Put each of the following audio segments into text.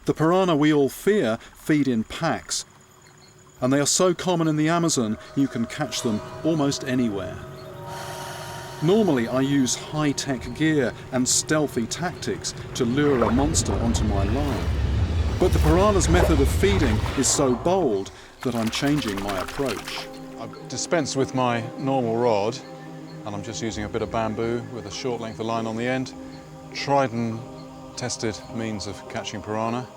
The piranha we all fear feed in packs, and they are so common in the Amazon you can catch them almost anywhere. Normally I use high-tech gear and stealthy tactics to lure a monster onto my line. But the piranha's method of feeding is so bold that I'm changing my approach. I've dispensed with my normal rod, and I'm just using a bit of bamboo with a short length of line on the end. Tried and tested means of catching piranha.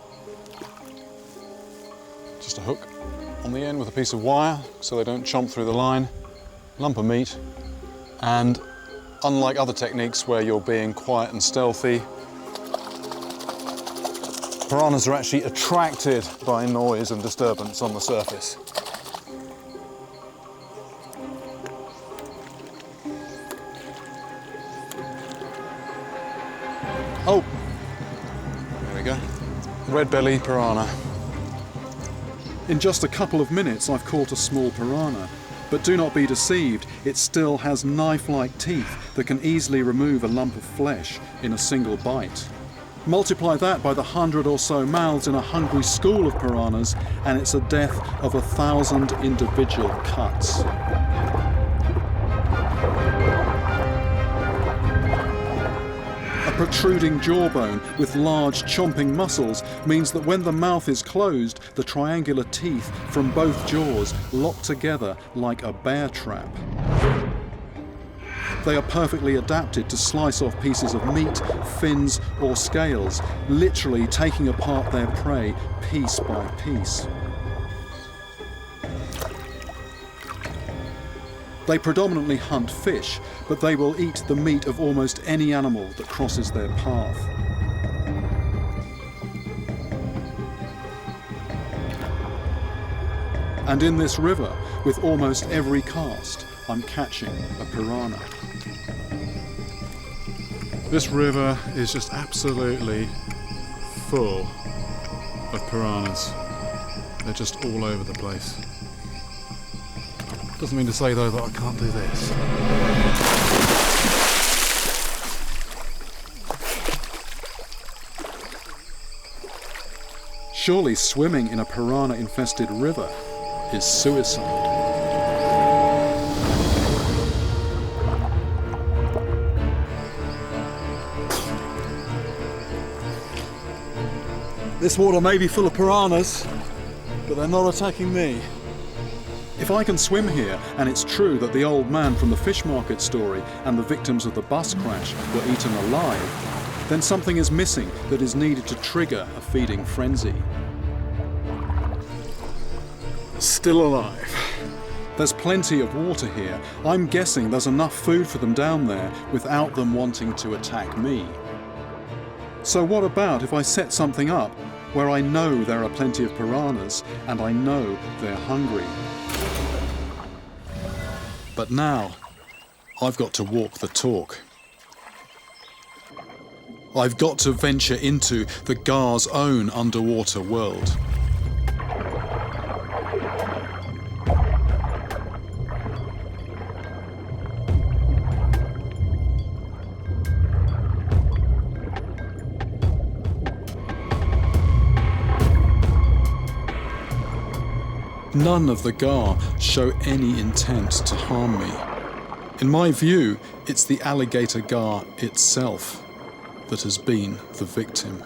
Just a hook on the end with a piece of wire so they don't chomp through the line, lump of meat, and unlike other techniques where you're being quiet and stealthy, piranhas are actually attracted by noise and disturbance on the surface. Oh, there we go. Red belly piranha. In just a couple of minutes I've caught a small piranha. But do not be deceived, it still has knife-like teeth that can easily remove a lump of flesh in a single bite. Multiply that by the 100 or so mouths in a hungry school of piranhas, and it's a death of 1,000 individual cuts. A protruding jawbone with large chomping muscles means that when the mouth is closed, the triangular teeth from both jaws lock together like a bear trap. They are perfectly adapted to slice off pieces of meat, fins or scales, literally taking apart their prey piece by piece. They predominantly hunt fish, but they will eat the meat of almost any animal that crosses their path. And in this river, with almost every cast, I'm catching a piranha. This river is just absolutely full of piranhas. They're just all over the place. Doesn't mean to say though that I can't do this. Surely swimming in a piranha-infested river is suicide. This water may be full of piranhas, but they're not attacking me. If I can swim here, and it's true that the old man from the fish market story and the victims of the bus crash were eaten alive, then something is missing that is needed to trigger a feeding frenzy. Still alive. There's plenty of water here. I'm guessing there's enough food for them down there without them wanting to attack me. So what about if I set something up where I know there are plenty of piranhas and I know they're hungry? But now, I've got to walk the talk. I've got to venture into the Gars' own underwater world. None of the Gar show any intent to harm me. In my view, it's the Alligator Gar itself that has been the victim.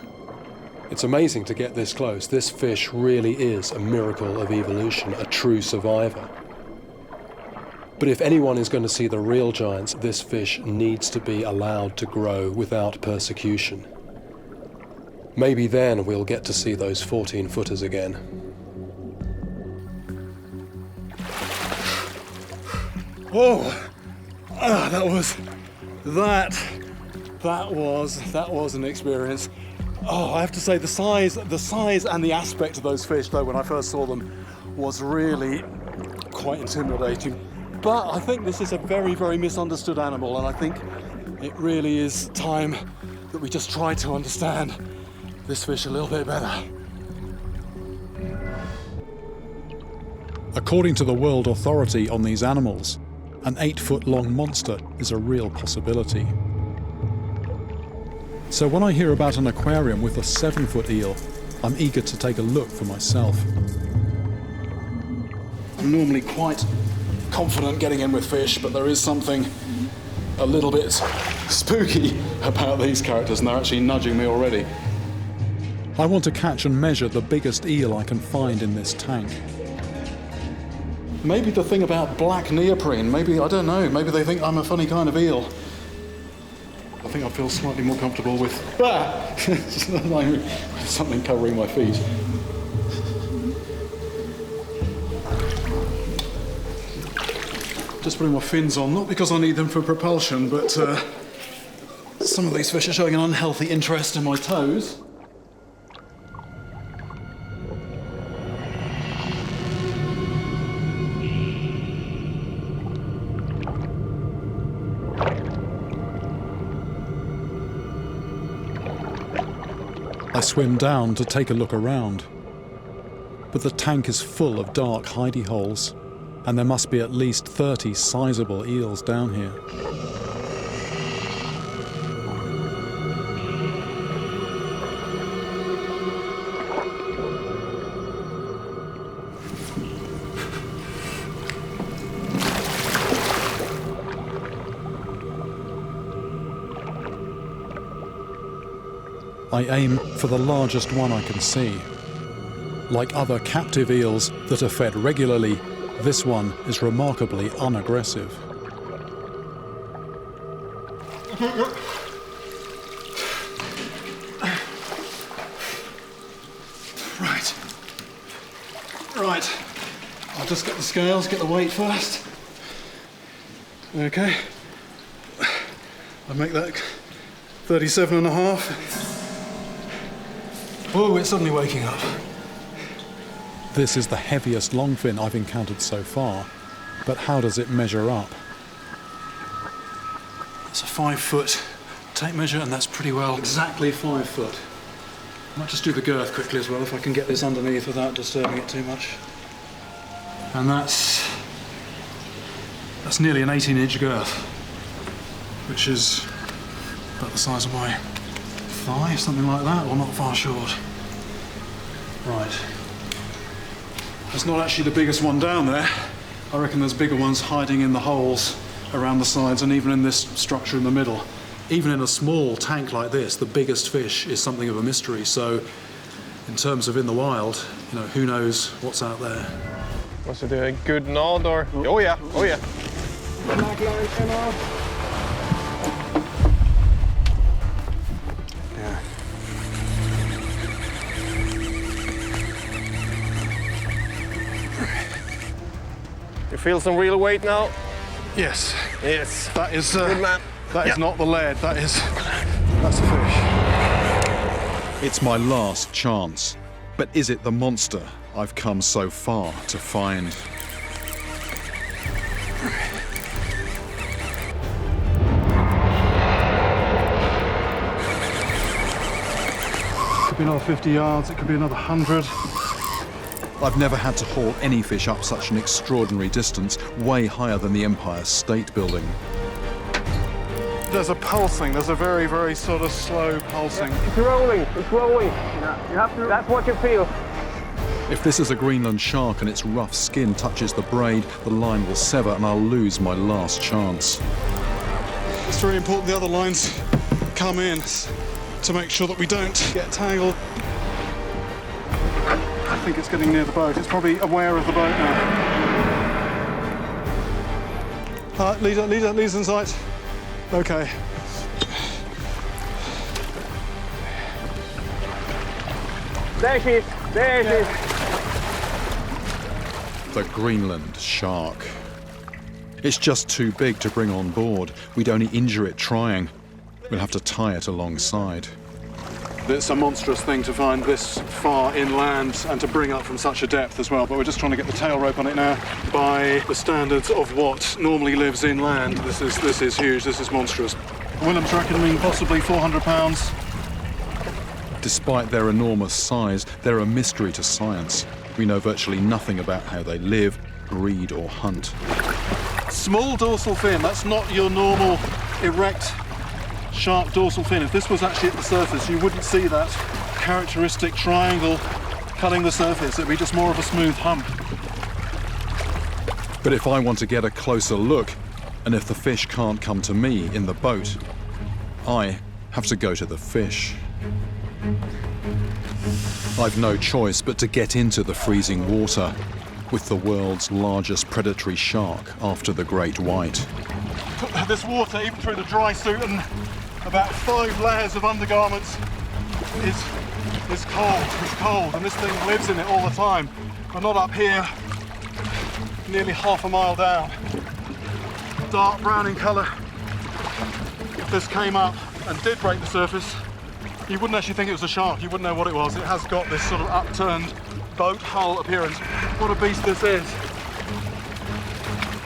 It's amazing to get this close. This fish really is a miracle of evolution, a true survivor. But if anyone is going to see the real giants, this fish needs to be allowed to grow without persecution. Maybe then we'll get to see those 14-footers again. Oh, that was an experience. Oh, I have to say the size and the aspect of those fish, though, when I first saw them, was really quite intimidating. But I think this is a very, very misunderstood animal, and I think it really is time that we just try to understand this fish a little bit better. According to the World Authority on these animals, an 8-foot-long monster is a real possibility. So when I hear about an aquarium with a 7-foot eel, I'm eager to take a look for myself. I'm normally quite confident getting in with fish, but there is something a little bit spooky about these characters, and they're actually nudging me already. I want to catch and measure the biggest eel I can find in this tank. Maybe the thing about black neoprene, maybe, I don't know, maybe they think I'm a funny kind of eel. I think I feel slightly more comfortable with something covering my feet. Just putting my fins on, not because I need them for propulsion, but some of these fish are showing an unhealthy interest in my toes. I swim down to take a look around, but the tank is full of dark hidey holes, and there must be at least 30 sizable eels down here. I aim for the largest one I can see. Like other captive eels that are fed regularly, this one is remarkably unaggressive. Right. I'll just get the scales, get the weight first. Okay. I make that 37.5. Oh, it's suddenly waking up. This is the heaviest longfin I've encountered so far, but how does it measure up? It's a 5 foot tape measure, and that's pretty well exactly 5 foot. I might just do the girth quickly as well, if I can get this underneath without disturbing it too much. And that's nearly an 18-inch girth, which is about the size of my thigh, something like that, or not far short. Right. It's not actually the biggest one down there. I reckon there's bigger ones hiding in the holes around the sides and even in this structure in the middle. Even in a small tank like this, the biggest fish is something of a mystery. So in terms of in the wild, you know, who knows what's out there. Was it a good nod or? Oh yeah, oh yeah. Yeah. You feel some real weight now? Yes. Yes. That is Good man. that is not the lead. That's a fish. It's my last chance. But is it the monster I've come so far to find? Could be another 50 yards, it could be another 100. I've never had to haul any fish up such an extraordinary distance, way higher than the Empire State Building. There's a pulsing, there's a very, very sort of slow pulsing. It's rolling, it's rolling. You have to, that's what you feel. If this is a Greenland shark and its rough skin touches the braid, the line will sever and I'll lose my last chance. It's very important the other lines come in to make sure that we don't get tangled. I think it's getting near the boat. It's probably aware of the boat now. Leader's in sight. Okay. There she is, there she is. The Greenland shark. It's just too big to bring on board. We'd only injure it trying. We'll have to tie it alongside. It's a monstrous thing to find this far inland and to bring up from such a depth as well, but we're just trying to get the tail rope on it now. By the standards of what normally lives inland, this is huge, this is monstrous. Willem's reckoning possibly 400 pounds. Despite their enormous size, they're a mystery to science. We know virtually nothing about how they live, breed or hunt. Small dorsal fin, that's not your normal erect shark dorsal fin. If this was actually at the surface, you wouldn't see that. characteristic triangle cutting the surface. It'd be just more of a smooth hump. But if I want to get a closer look, and if the fish can't come to me in the boat, I have to go to the fish. I've no choice but to get into the freezing water with the world's largest predatory shark after the great white. This water, even through the dry suit and about 5 layers of undergarments, is cold. It's cold, and this thing lives in it all the time. But not up here, nearly half a mile down. Dark brown in colour. If this came up and did break the surface, you wouldn't actually think it was a shark. You wouldn't know what it was. It has got this sort of upturned boat hull appearance. What a beast this is.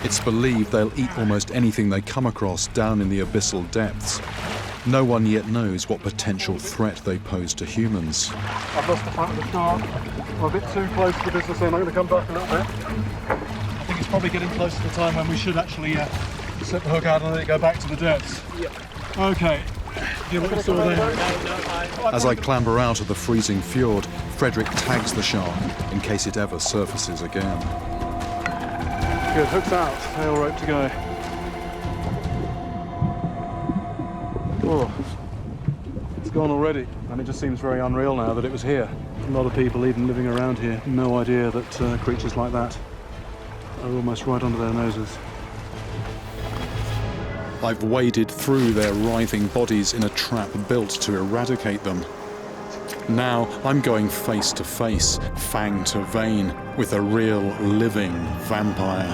It's believed they'll eat almost anything they come across down in the abyssal depths. No one yet knows what potential threat they pose to humans. I've lost the front of the shark. I'm a bit too close to the business end. I'm going to come back a little bit. I think it's probably getting close to the time when we should actually slip the hook out and let it go back to the depths. Yep. Okay. As I clamber out of the freezing fjord, Frederick tags the shark in case it ever surfaces again. Good, hook's out, tail rope to go. Oh, it's gone already, and it just seems very unreal now that it was here. A lot of people, even living around here, no idea that creatures like that are almost right under their noses. I've waded through their writhing bodies in a trap built to eradicate them. Now I'm going face to face, fang to vein, with a real living vampire.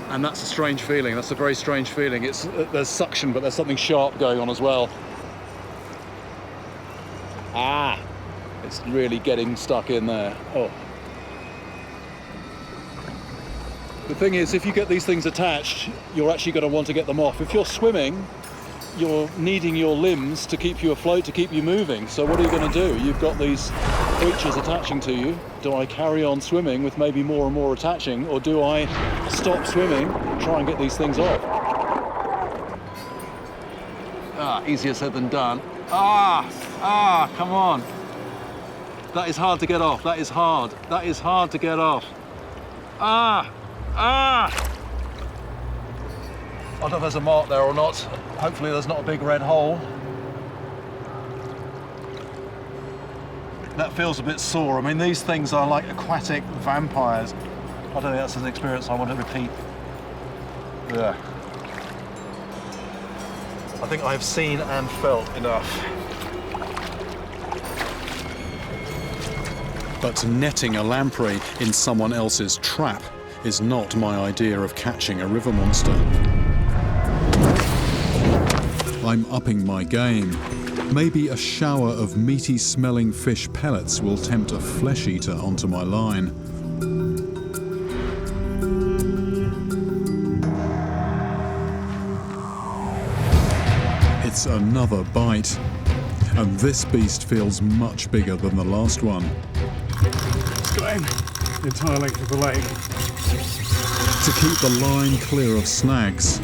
And that's a strange feeling. That's a very strange feeling. There's suction, but there's something sharp going on as well. Ah! It's really getting stuck in there. Oh. The thing is, if you get these things attached, you're actually going to want to get them off. If you're swimming, you're needing your limbs to keep you afloat, to keep you moving. So what are you going to do? You've got these creatures attaching to you. Do I carry on swimming with maybe more and more attaching, or do I stop swimming, try and get these things off? Easier said than done. Come on. That is hard to get off. That is hard. That is hard to get off. I don't know if there's a mark there or not. Hopefully there's not a big red hole. That feels a bit sore. I mean, these things are like aquatic vampires. I don't think that's an experience I want to repeat. Yeah. I think I've seen and felt enough. But netting a lamprey in someone else's trap is not my idea of catching a river monster. I'm upping my game. Maybe a shower of meaty smelling fish pellets will tempt a flesh eater onto my line. It's another bite, and this beast feels much bigger than the last one. It's going the entire length of the lake. To keep the line clear of snags,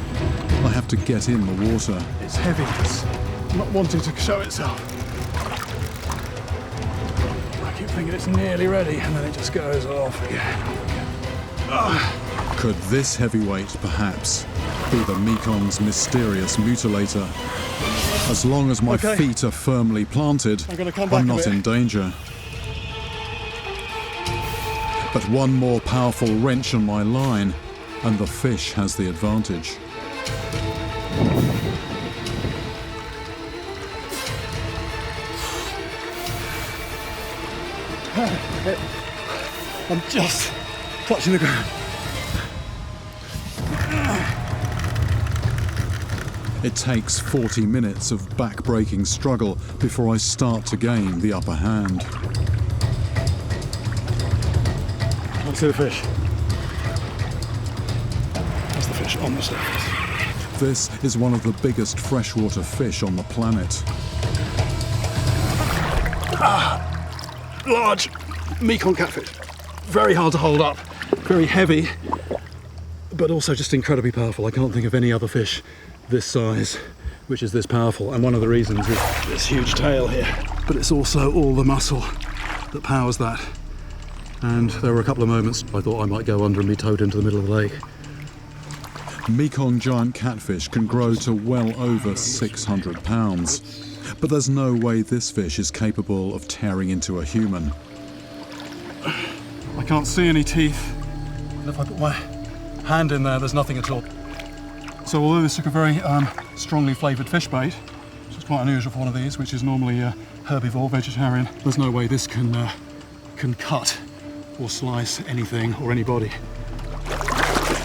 I have to get in the water. It's heavy, it's not wanting to show itself. I keep thinking it's nearly ready, and then it just goes off again. Could this heavyweight, perhaps, be the Mekong's mysterious mutilator? As long as my feet are firmly planted, I'm not in danger. But one more powerful wrench on my line, and the fish has the advantage. I'm just touching the ground. It takes 40 minutes of back-breaking struggle before I start to gain the upper hand. Let's see the fish. That's the fish on the surface. This is one of the biggest freshwater fish on the planet. Large Mekong Catfish. Very hard to hold up, very heavy, but also just incredibly powerful. I can't think of any other fish this size which is this powerful, and one of the reasons is this huge tail here, but it's also all the muscle that powers that. And there were a couple of moments I thought I might go under and be towed into the middle of the lake. Mekong giant catfish can grow to well over 600 pounds, but there's no way this fish is capable of tearing into a human. I can't see any teeth, and if I put my hand in there, there's nothing at all. So although this took a very strongly flavoured fish bait, which is quite unusual for one of these, which is normally herbivore, vegetarian, there's no way this can cut or slice anything or anybody.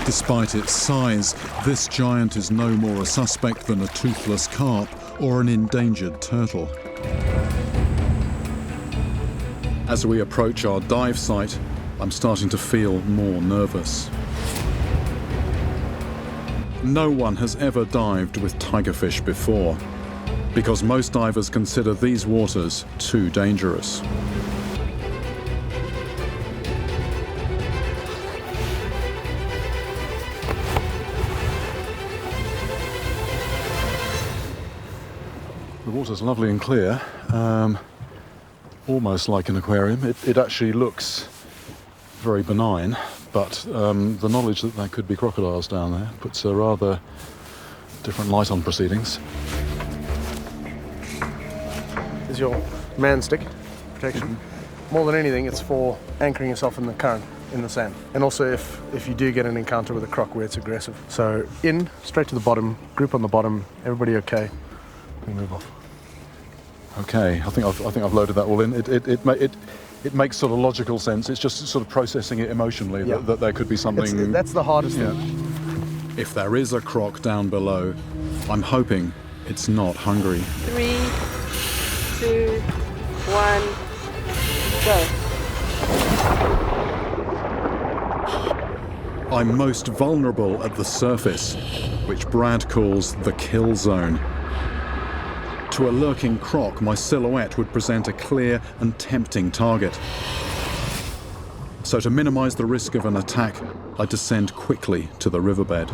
Despite its size, this giant is no more a suspect than a toothless carp or an endangered turtle. As we approach our dive site, I'm starting to feel more nervous. No one has ever dived with tigerfish before, because most divers consider these waters too dangerous. The water's lovely and clear, almost like an aquarium. It actually looks very benign, but the knowledge that there could be crocodiles down there puts a rather different light on proceedings. Is your man stick protection. More than anything, it's for anchoring yourself in the current, in the sand. And also if you do get an encounter with a croc where it's aggressive. So in, straight to the bottom, group on the bottom, everybody okay, we move off. Okay, I think I've loaded that all in. It makes sort of logical sense. It's just sort of processing it emotionally that there could be something. That's the hardest thing. If there is a croc down below, I'm hoping it's not hungry. 3, 2, 1, go. I'm most vulnerable at the surface, which Brad calls the kill zone. To a lurking croc, my silhouette would present a clear and tempting target. So to minimize the risk of an attack, I descend quickly to the riverbed.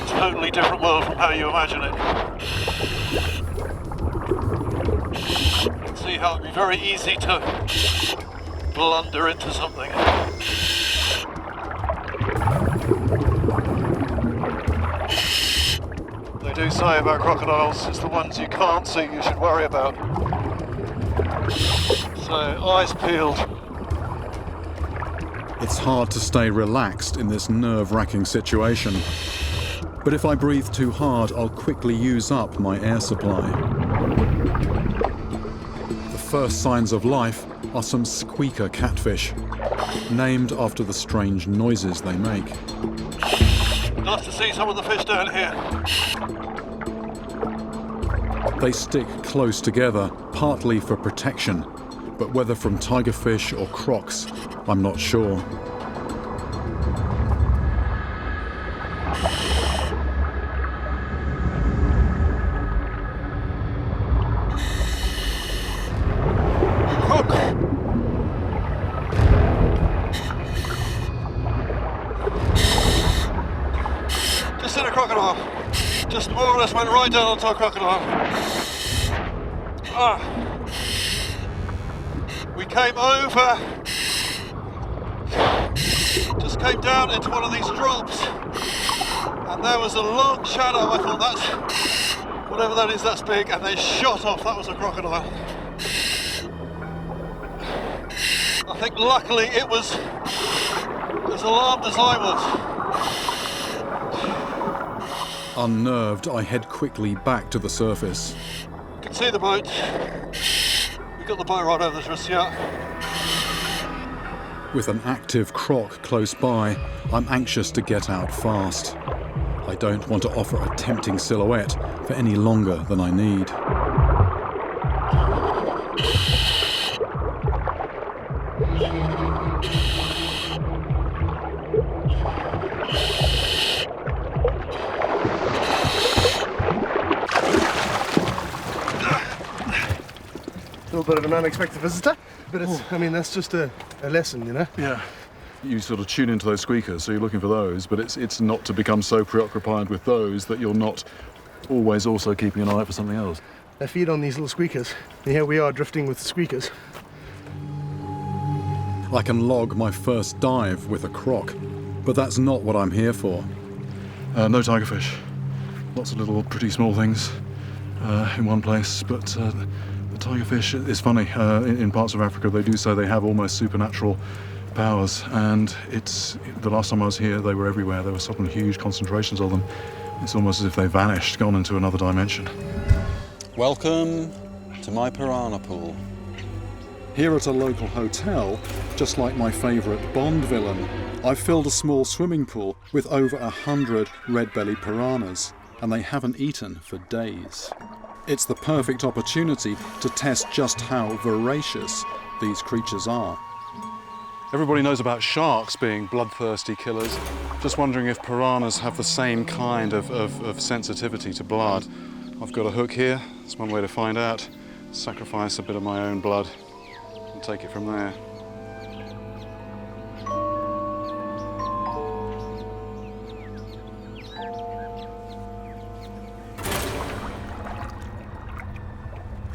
Totally different world from how you imagine it. You can see how it'd be very easy to blunder into something. They do say about crocodiles, it's the ones you can't see you should worry about. So, eyes peeled. It's hard to stay relaxed in this nerve-wracking situation. But if I breathe too hard, I'll quickly use up my air supply. The first signs of life are some Squeeker Catfish, named after the strange noises they make. Nice to see some of the fish down here. They stick close together, partly for protection, but whether from tigerfish or crocs, I'm not sure. Just hit a crocodile. Just more or less went right down onto a crocodile. We came over, just came down into one of these drops, and there was a long shadow. I thought, that's, whatever that is, that's big, and they shot off. That was a crocodile. I think luckily it was as alarmed as I was. Unnerved, I head quickly back to the surface. You can see the boat. We've got the boat right over to us, yeah. With an active croc close by, I'm anxious to get out fast. I don't want to offer a tempting silhouette for any longer than I need. A little bit of an unexpected visitor, but it's, I mean, that's just a lesson, you know? Yeah. you sort of tune into those squeakers, so you're looking for those, but it's not to become so preoccupied with those that you're not always also keeping an eye out for something else. They feed on these little squeakers. And here we are drifting with the squeakers. I can log my first dive with a croc, but that's not what I'm here for. No tigerfish. Lots of little pretty small things in one place, but the tigerfish is funny. In parts of Africa they do say they have almost supernatural powers, and the last time I was here they were everywhere. There were sudden huge concentrations of them. It's almost as if they vanished, gone into another dimension. Welcome to my piranha pool. Here at a local hotel, just like my favourite Bond villain, I've filled a small swimming pool with over 100 red-bellied piranhas, and they haven't eaten for days. It's the perfect opportunity to test just how voracious these creatures are. Everybody knows about sharks being bloodthirsty killers. Just wondering if piranhas have the same kind of sensitivity to blood. I've got a hook here. That's one way to find out. Sacrifice a bit of my own blood and take it from there.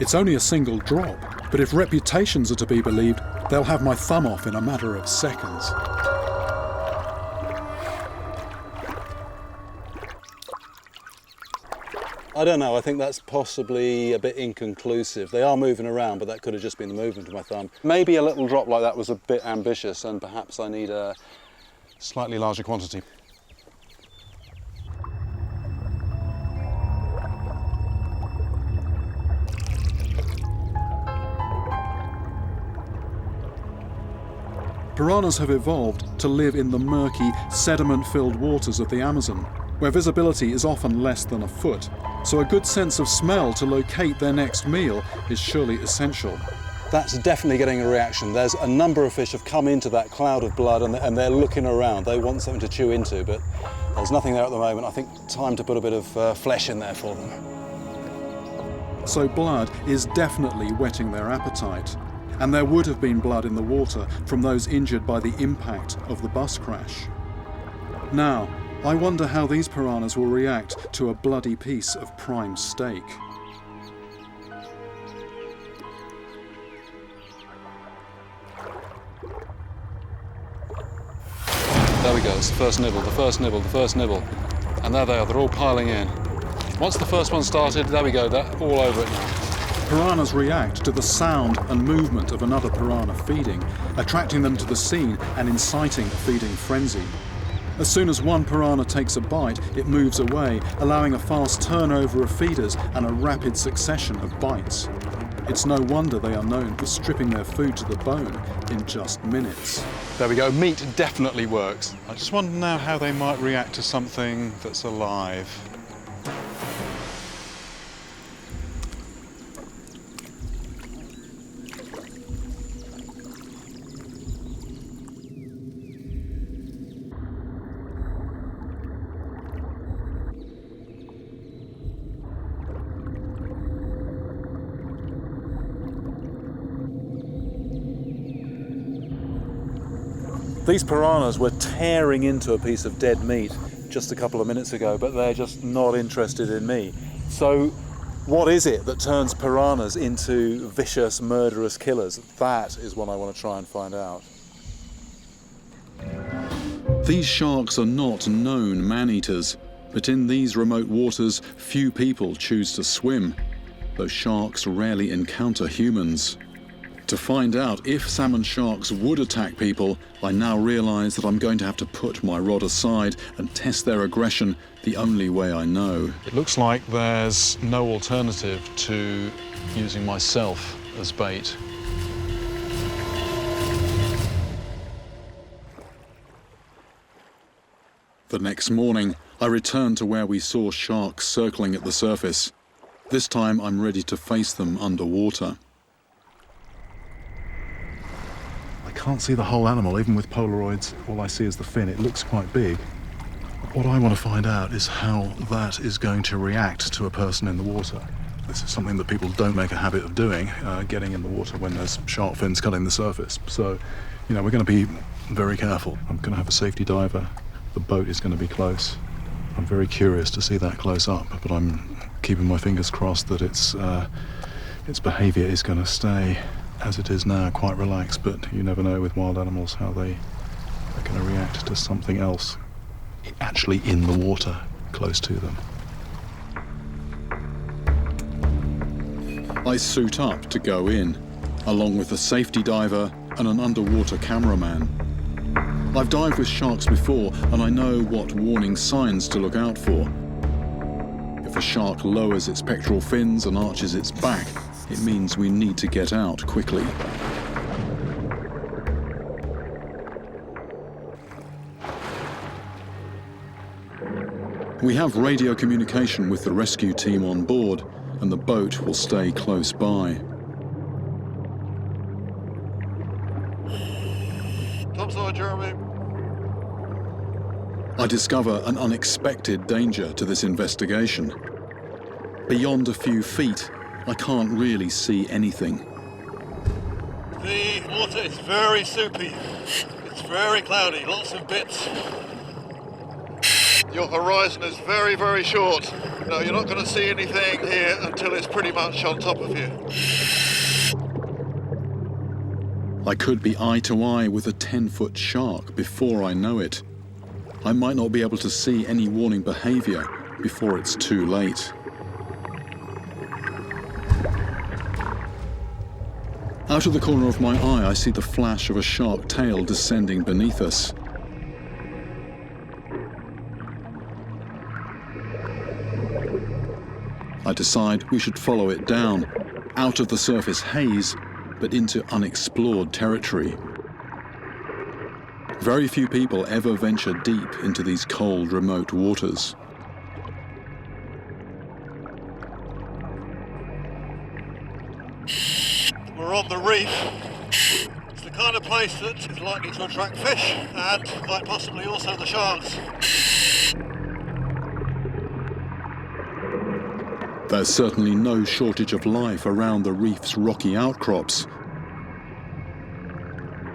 It's only a single drop, but if reputations are to be believed, they'll have my thumb off in a matter of seconds. I don't know, I think that's possibly a bit inconclusive. They are moving around, but that could have just been the movement of my thumb. Maybe a little drop like that was a bit ambitious, and perhaps I need a slightly larger quantity. Piranhas have evolved to live in the murky, sediment-filled waters of the Amazon, where visibility is often less than a foot, so a good sense of smell to locate their next meal is surely essential. That's definitely getting a reaction. There's a number of fish have come into that cloud of blood and they're looking around. They want something to chew into, but there's nothing there at the moment. I think time to put a bit of flesh in there for them. So blood is definitely whetting their appetite. And there would have been blood in the water from those injured by the impact of the bus crash. Now, I wonder how these piranhas will react to a bloody piece of prime steak. There we go, it's the first nibble, the first nibble, the first nibble. And there they are, they're all piling in. Once the first one started, there we go, they're all over it now. Piranhas react to the sound and movement of another piranha feeding, attracting them to the scene and inciting a feeding frenzy. As soon as one piranha takes a bite, it moves away, allowing a fast turnover of feeders and a rapid succession of bites. It's no wonder they are known for stripping their food to the bone in just minutes. There we go, meat definitely works. I just wonder now how they might react to something that's alive. These piranhas were tearing into a piece of dead meat just a couple of minutes ago, but they're just not interested in me. So what is it that turns piranhas into vicious, murderous killers? That is what I want to try and find out. These sharks are not known man-eaters, but in these remote waters, few people choose to swim, though sharks rarely encounter humans. To find out if salmon sharks would attack people, I now realise that I'm going to have to put my rod aside and test their aggression the only way I know. It looks like there's no alternative to using myself as bait. The next morning, I returned to where we saw sharks circling at the surface. This time I'm ready to face them underwater. I can't see the whole animal, even with Polaroids. All I see is the fin. It looks quite big. What I want to find out is how that is going to react to a person in the water. This is something that people don't make a habit of doing, getting in the water when there's shark fins cutting the surface. So, you know, we're going to be very careful. I'm going to have a safety diver. The boat is going to be close. I'm very curious to see that close up, but I'm keeping my fingers crossed that its behaviour is going to stay as it is now, quite relaxed, but you never know with wild animals how they are going to react to something else actually in the water close to them. I suit up to go in, along with a safety diver and an underwater cameraman. I've dived with sharks before, and I know what warning signs to look out for. If a shark lowers its pectoral fins and arches its back, it means we need to get out quickly. We have radio communication with the rescue team on board, and the boat will stay close by. Topside, Jeremy. I discover an unexpected danger to this investigation. Beyond a few feet, I can't really see anything. The water is very soupy. It's very cloudy, lots of bits. Your horizon is very, very short. No, you're not going to see anything here until it's pretty much on top of you. I could be eye to eye with a 10-foot shark before I know it. I might not be able to see any warning behaviour before it's too late. Out of the corner of my eye, I see the flash of a shark tail descending beneath us. I decide we should follow it down, out of the surface haze, but into unexplored territory. Very few people ever venture deep into these cold, remote waters. We're on the reef. It's the kind of place that is likely to attract fish and quite possibly also the sharks. There's certainly no shortage of life around the reef's rocky outcrops.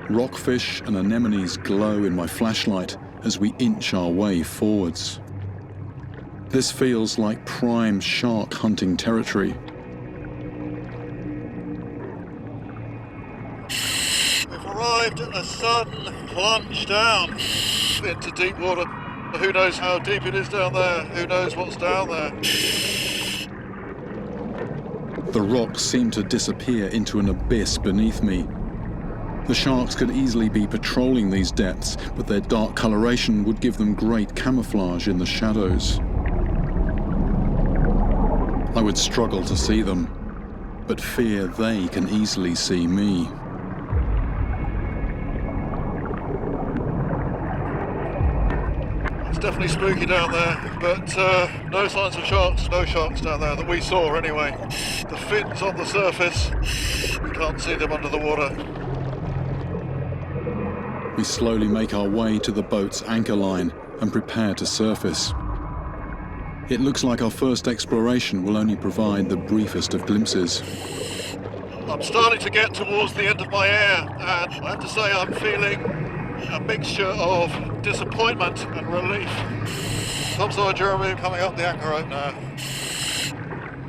Rockfish and anemones glow in my flashlight as we inch our way forwards. This feels like prime shark hunting territory. We've arrived at a sudden plunge down into deep water. Who knows how deep it is down there? Who knows what's down there? The rocks seem to disappear into an abyss beneath me. The sharks could easily be patrolling these depths, but their dark coloration would give them great camouflage in the shadows. I would struggle to see them, but fear they can easily see me. It's definitely spooky down there, but no signs of sharks, no sharks down there that we saw anyway. The fins on the surface, we can't see them under the water. We slowly make our way to the boat's anchor line and prepare to surface. It looks like our first exploration will only provide the briefest of glimpses. I'm starting to get towards the end of my air, and I have to say I'm feeling a mixture of disappointment and relief. Topside, Jeremy, coming up the anchor rope now.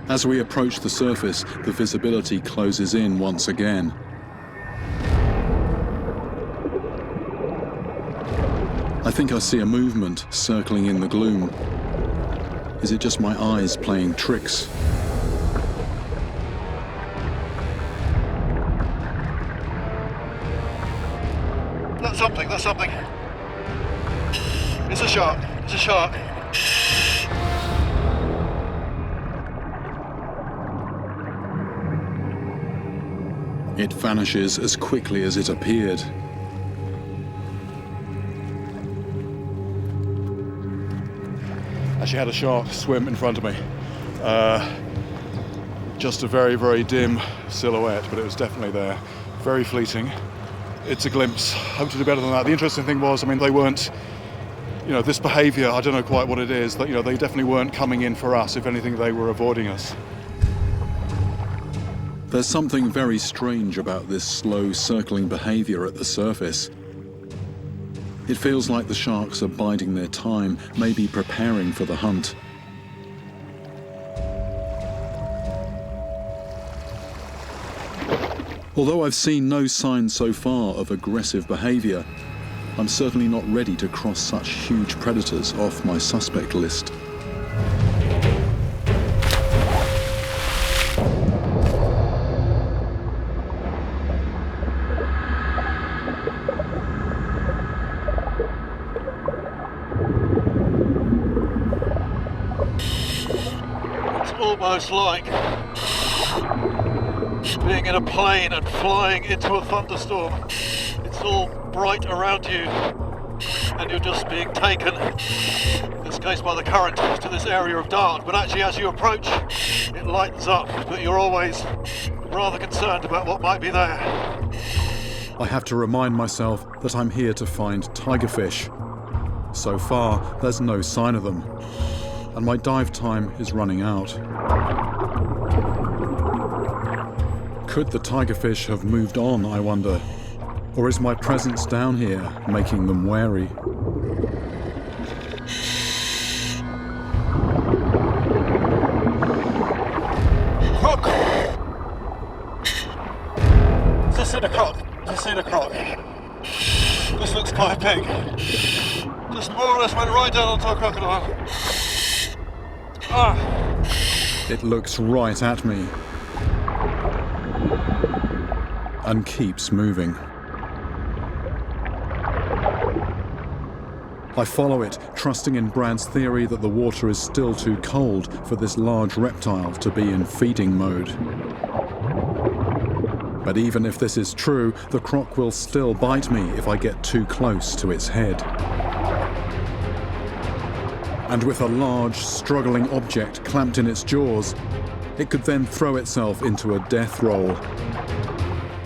As we approach the surface, the visibility closes in once again. I think I see a movement circling in the gloom. Is it just my eyes playing tricks? That's something, that's something. It's a shark, it's a shark. It vanishes as quickly as it appeared. Actually had a shark swim in front of me. Just a very, very dim silhouette, but it was definitely there. Very fleeting. It's a glimpse. Hope to do better than that. The interesting thing was, they weren't, this behaviour, I don't know quite what it is, that, they definitely weren't coming in for us. If anything, they were avoiding us. There's something very strange about this slow circling behaviour at the surface. It feels like the sharks are biding their time, maybe preparing for the hunt. Although I've seen no signs so far of aggressive behaviour, I'm certainly not ready to cross such huge predators off my suspect list. It's almost like being in a plane and flying into a thunderstorm. It's all bright around you and you're just being taken, in this case by the current, to this area of dark. But actually as you approach, it lightens up, but you're always rather concerned about what might be there. I have to remind myself that I'm here to find tigerfish. So far, there's no sign of them, and my dive time is running out. Could the tigerfish have moved on, I wonder? Or is my presence down here making them wary? Croc! Just seen a croc. Just seen a croc. This looks quite big. Just more or less went right down onto a crocodile. Ah! It looks right at me and keeps moving. I follow it, trusting in Brad's theory that the water is still too cold for this large reptile to be in feeding mode. But even if this is true, the croc will still bite me if I get too close to its head. And with a large, struggling object clamped in its jaws, it could then throw itself into a death roll,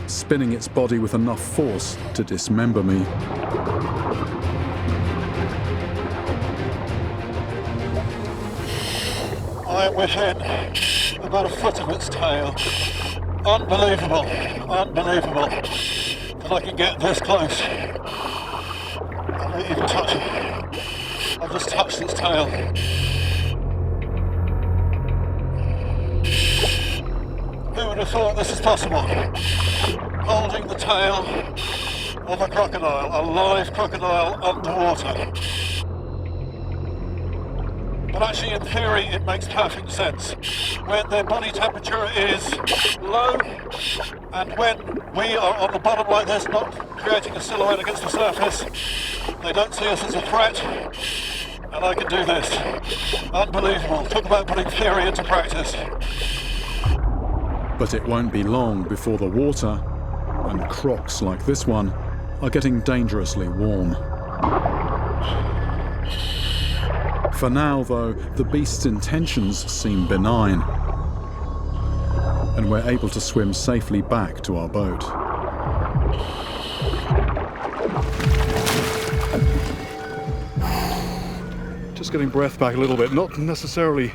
spinning its body with enough force to dismember me. I am within about a foot of its tail. Unbelievable, unbelievable that I can get this close. I don't even touch it. I've just touched its tail. Who would have thought this is possible? Holding the tail of a crocodile, a live crocodile underwater. But actually, in theory, it makes perfect sense. When their body temperature is low, and when we are on the bottom like this, not creating a silhouette against the surface, they don't see us as a threat, and I can do this. Unbelievable. Talk about putting theory into practice. But it won't be long before the water, and crocs like this one, are getting dangerously warm. For now, though, the beast's intentions seem benign, and we're able to swim safely back to our boat. Just getting breath back a little bit, not necessarily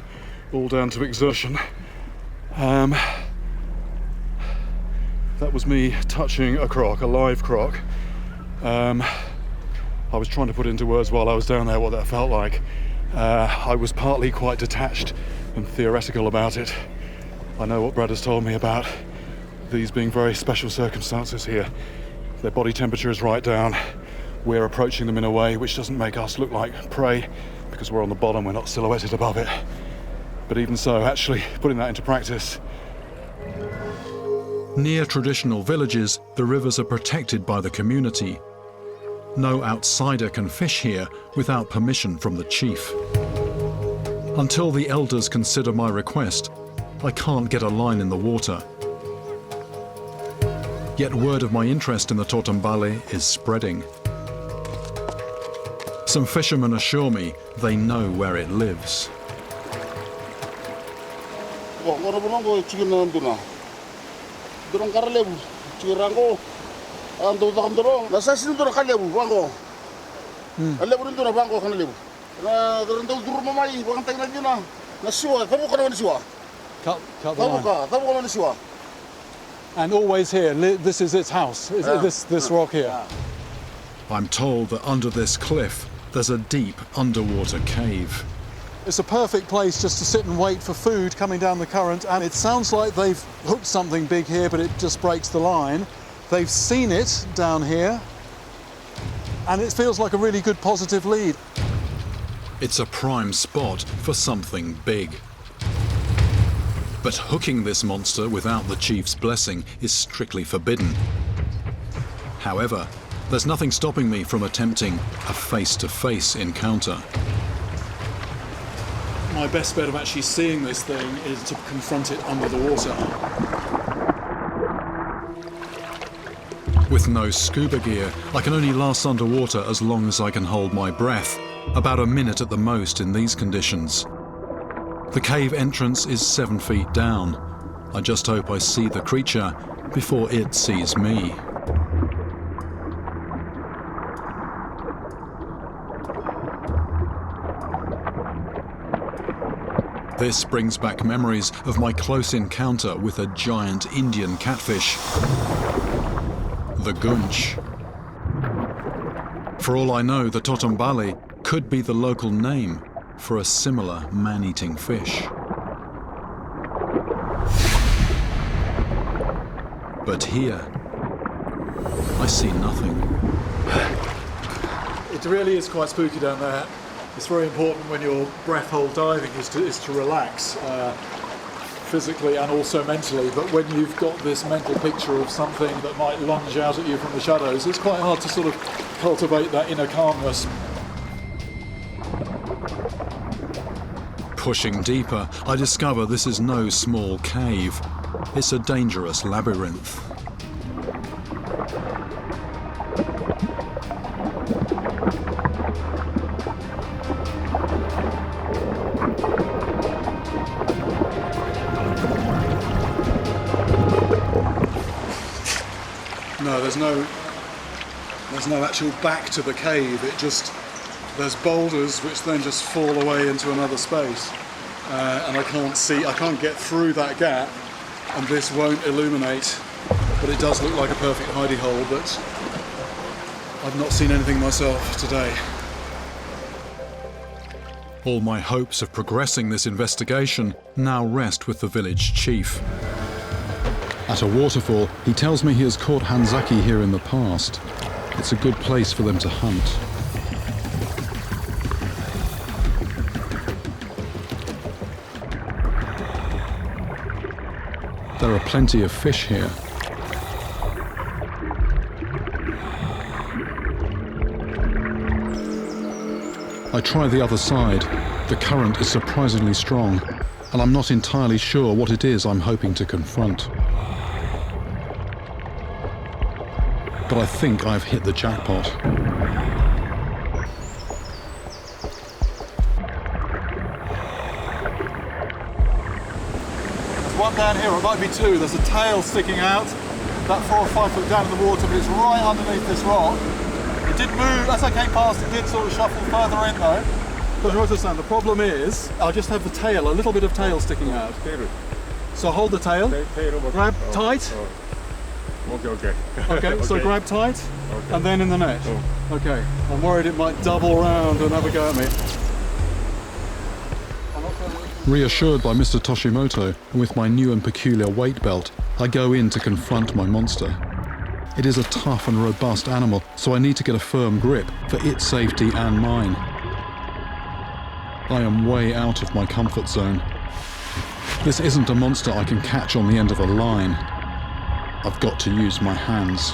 all down to exertion. That was me touching a croc, a live croc. I was trying to put into words while I was down there what that felt like. I was partly quite detached and theoretical about it. I know what Brad has told me about these being very special circumstances here. Their body temperature is right down. We're approaching them in a way which doesn't make us look like prey because we're on the bottom, we're not silhouetted above it. But even so, actually putting that into practice. Near traditional villages, the rivers are protected by the community. No outsider can fish here without permission from the chief. Until the elders consider my request, I can't get a line in the water. Yet word of my interest in the Totumbale is spreading. Some fishermen assure me they know where it lives. Cut the line. And always here, this is its house, this rock here. I'm told that under this cliff, there's a deep underwater cave. It's a perfect place just to sit and wait for food coming down the current, and it sounds like they've hooked something big here, but it just breaks the line. They've seen it down here, and it feels like a really good positive lead. It's a prime spot for something big. But hooking this monster without the chief's blessing is strictly forbidden. However, there's nothing stopping me from attempting a face-to-face encounter. My best bet of actually seeing this thing is to confront it under the water. With no scuba gear, I can only last underwater as long as I can hold my breath, about a minute at the most in these conditions. The cave entrance is 7 feet down. I just hope I see the creature before it sees me. This brings back memories of my close encounter with a giant Indian catfish, the gunch. For all I know, the totombali could be the local name for a similar man-eating fish. But here, I see nothing. It really is quite spooky down there. It's very important when you're breath hold diving is to relax physically and also mentally, but when you've got this mental picture of something that might lunge out at you from the shadows, it's quite hard to sort of cultivate that inner calmness. Pushing deeper, I discover this is no small cave. It's a dangerous labyrinth. No, there's no actual back to the cave. There's boulders which then just fall away into another space, and I can't get through that gap, and this won't illuminate, but it does look like a perfect hidey hole, but I've not seen anything myself today. All my hopes of progressing this investigation now rest with the village chief. At a waterfall, he tells me he has caught hanzaki here in the past. It's a good place for them to hunt. There are plenty of fish here. I try the other side. The current is surprisingly strong, and I'm not entirely sure what it is I'm hoping to confront. But I think I've hit the jackpot. There's one down here, or it might be two. There's a tail sticking out, about 4 or 5 foot down in the water, but it's right underneath this rock. It did move, as I came past, it did sort of shuffle further in though. But you understand, the problem is, I just have the tail, a little bit of tail sticking out. So hold the tail, grab tight. Okay. Okay, so grab tight, and then in the net. Okay, I'm worried it might double round and have a go at me. Reassured by Mr. Toshimoto, and with my new and peculiar weight belt, I go in to confront my monster. It is a tough and robust animal, so I need to get a firm grip for its safety and mine. I am way out of my comfort zone. This isn't a monster I can catch on the end of a line. I've got to use my hands.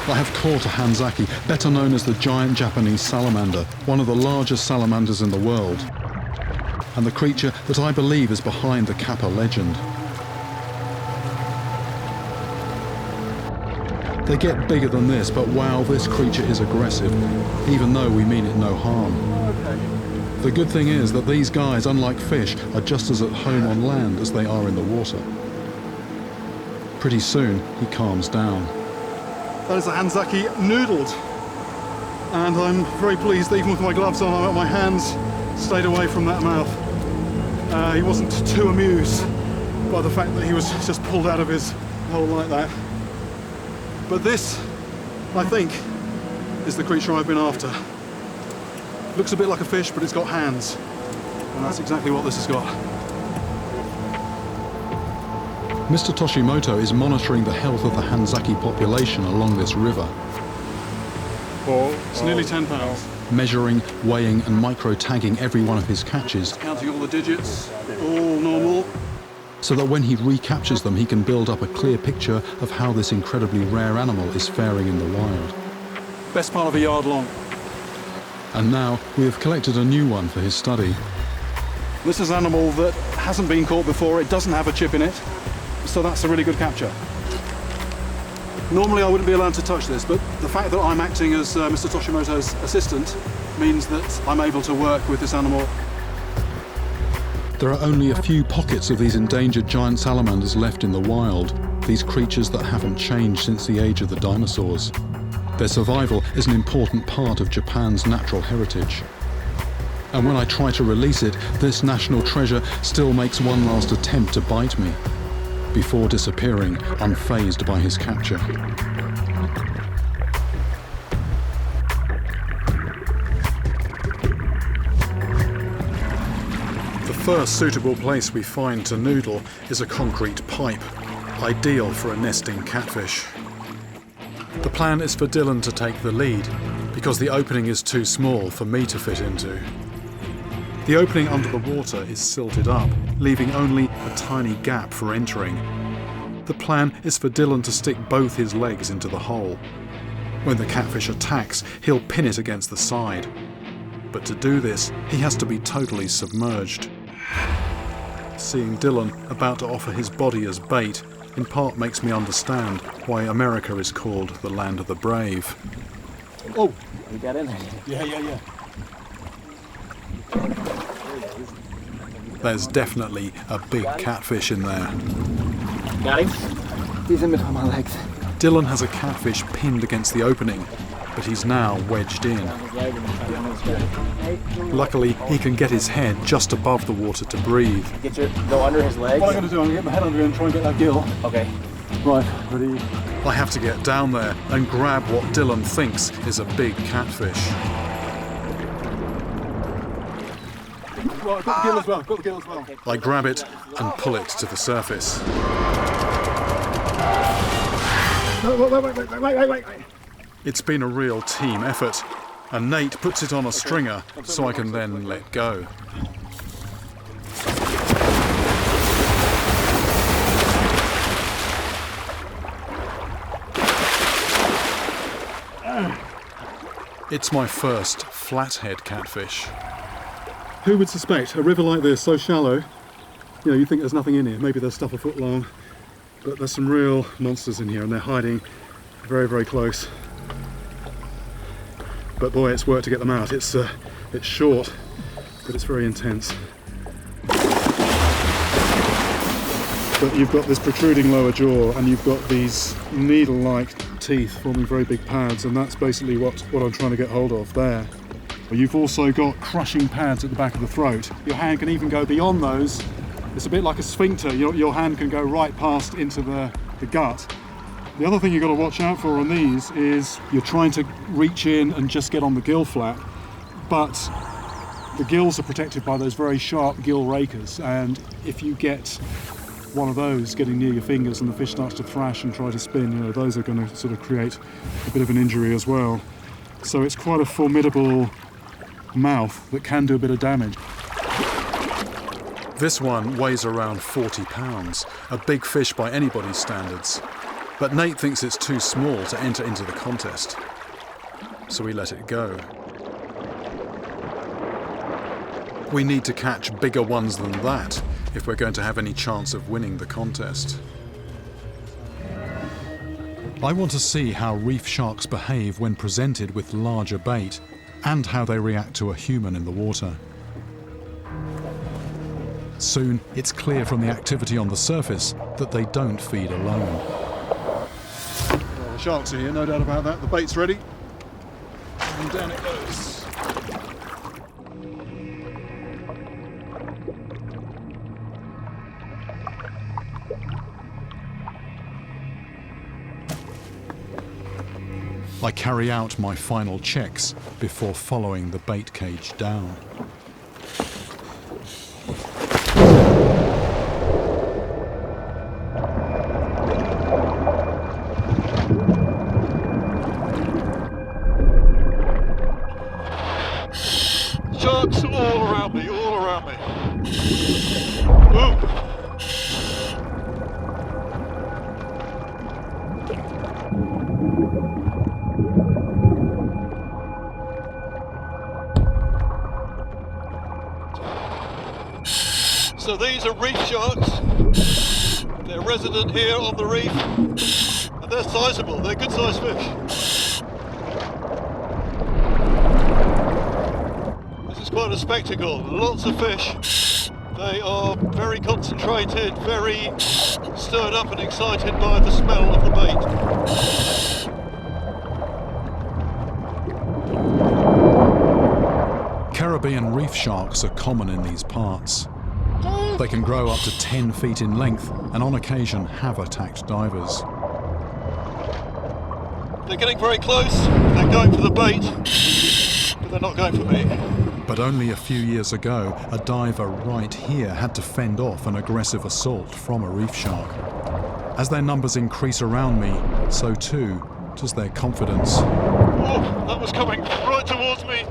I have caught a hanzaki, better known as the giant Japanese salamander, one of the largest salamanders in the world, and the creature that I believe is behind the Kappa legend. They get bigger than this, but wow, this creature is aggressive, even though we mean it no harm. The good thing is that these guys, unlike fish, are just as at home on land as they are in the water. Pretty soon, he calms down. That is a Hanzaki noodled. And I'm very pleased that even with my gloves on, my hands stayed away from that mouth. He wasn't too amused by the fact that he was just pulled out of his hole like that. But this, I think, is the creature I've been after. Looks a bit like a fish, but it's got hands. And that's exactly what this has got. Mr. Toshimoto is monitoring the health of the Hanzaki population along this river. It's nearly 10 pounds. Measuring, weighing and micro-tagging every one of his catches, Counting all the digits, all normal. so that when he recaptures them he can build up a clear picture of how this incredibly rare animal is faring in the wild. Best part of a yard long. And now we have collected a new one for his study. This is an animal that hasn't been caught before. It doesn't have a chip in it, so that's a really good capture. Normally I wouldn't be allowed to touch this, but the fact that I'm acting as Mr. Toshimoto's assistant means that I'm able to work with this animal. There are only a few pockets of these endangered giant salamanders left in the wild, these creatures that haven't changed since the age of the dinosaurs. Their survival is an important part of Japan's natural heritage. And when I try to release it, this national treasure still makes one last attempt to bite me, before disappearing, unfazed by his capture. The first suitable place we find to noodle is a concrete pipe, ideal for a nesting catfish. The plan is for Dylan to take the lead, because the opening is too small for me to fit into. The opening under the water is silted up, leaving only a tiny gap for entering. The plan is for Dylan to stick both his legs into the hole. When the catfish attacks, he'll pin it against the side. But to do this, he has to be totally submerged. Seeing Dylan about to offer his body as bait in part makes me understand why America is called the land of the brave. Oh, you got in there. Yeah. There's definitely a big catfish in there. Got him? He's in between my legs. Dylan has a catfish pinned against the opening, but he's now wedged in. Luckily, he can get his head just above the water to breathe. Go under his legs. What I'm going to do, I'm going to get my head under him and try and get that gill. Okay. Right, ready? I have to get down there and grab what Dylan thinks is a big catfish. Right, I've got the gill as well. I grab it and pull it to the surface. Wait. It's been a real team effort, and Nate puts it on a stringer so I can then let go. It's my first flathead catfish. Who would suspect a river like this, so shallow, you think there's nothing in here, maybe there's stuff a foot long, but there's some real monsters in here and they're hiding very, very close. But boy, it's work to get them out. It's short, but it's very intense. But you've got this protruding lower jaw and you've got these needle-like teeth forming very big pads, and that's basically what I'm trying to get hold of there. But you've also got crushing pads at the back of the throat. Your hand can even go beyond those. It's a bit like a sphincter. Your hand can go right past into the gut. The other thing you've got to watch out for on these is you're trying to reach in and just get on the gill flap, but the gills are protected by those very sharp gill rakers, and if you get one of those getting near your fingers and the fish starts to thrash and try to spin, those are going to sort of create a bit of an injury as well. So it's quite a formidable mouth that can do a bit of damage. This one weighs around 40 pounds, a big fish by anybody's standards. But Nate thinks it's too small to enter into the contest, so we let it go. We need to catch bigger ones than that if we're going to have any chance of winning the contest. I want to see how reef sharks behave when presented with larger bait, and how they react to a human in the water. Soon, it's clear from the activity on the surface that they don't feed alone. Well, the sharks are here, no doubt about that. The bait's ready. And down it goes. I carry out my final checks before following the bait cage down. Sharks all around me, all around me. Ooh. So these are reef sharks. They're resident here on the reef, and they're sizable. They're good sized fish. This is quite a spectacle. Lots of fish. They are very concentrated, very stirred up and excited by the smell of the bait. Caribbean reef sharks are common in these parts. They can grow up to 10 feet in length and on occasion have attacked divers. They're getting very close. They're going for the bait, but they're not going for me. But only a few years ago, a diver right here had to fend off an aggressive assault from a reef shark. As their numbers increase around me, so too does their confidence. Oh, that was coming right towards me.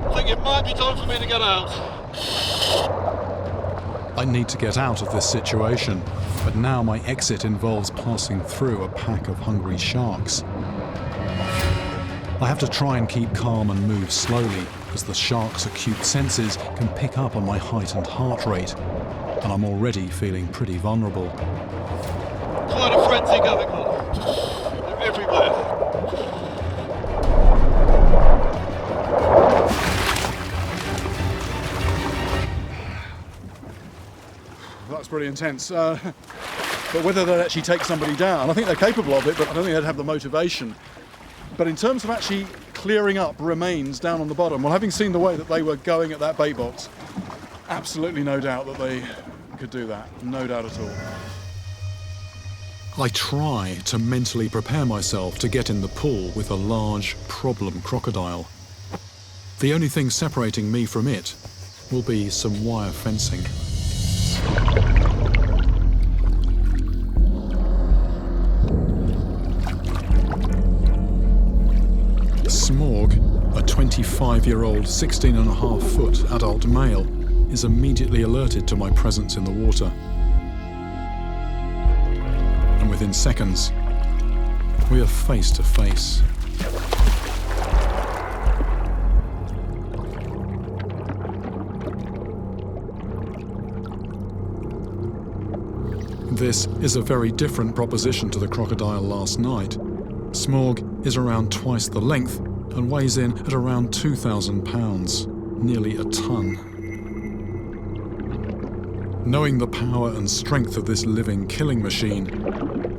I think it might be time for me to get out. I need to get out of this situation, but now my exit involves passing through a pack of hungry sharks. I have to try and keep calm and move slowly, as the sharks' acute senses can pick up on my heightened heart rate, and I'm already feeling pretty vulnerable. Quite a frenzy going on. They're everywhere. That's pretty intense. But whether they'd actually take somebody down, I think they're capable of it, but I don't think they'd have the motivation. But in terms of actually clearing up remains down on the bottom, well, having seen the way that they were going at that bait box, absolutely no doubt that they could do that. No doubt at all. I try to mentally prepare myself to get in the pool with a large problem crocodile. The only thing separating me from it will be some wire fencing. Smorg, a 25-year-old, 16.5-foot adult male, is immediately alerted to my presence in the water. And within seconds, we are face to face. This is a very different proposition to the crocodile last night. Smorg is around twice the length and weighs in at around 2,000 pounds, nearly a ton. Knowing the power and strength of this living killing machine,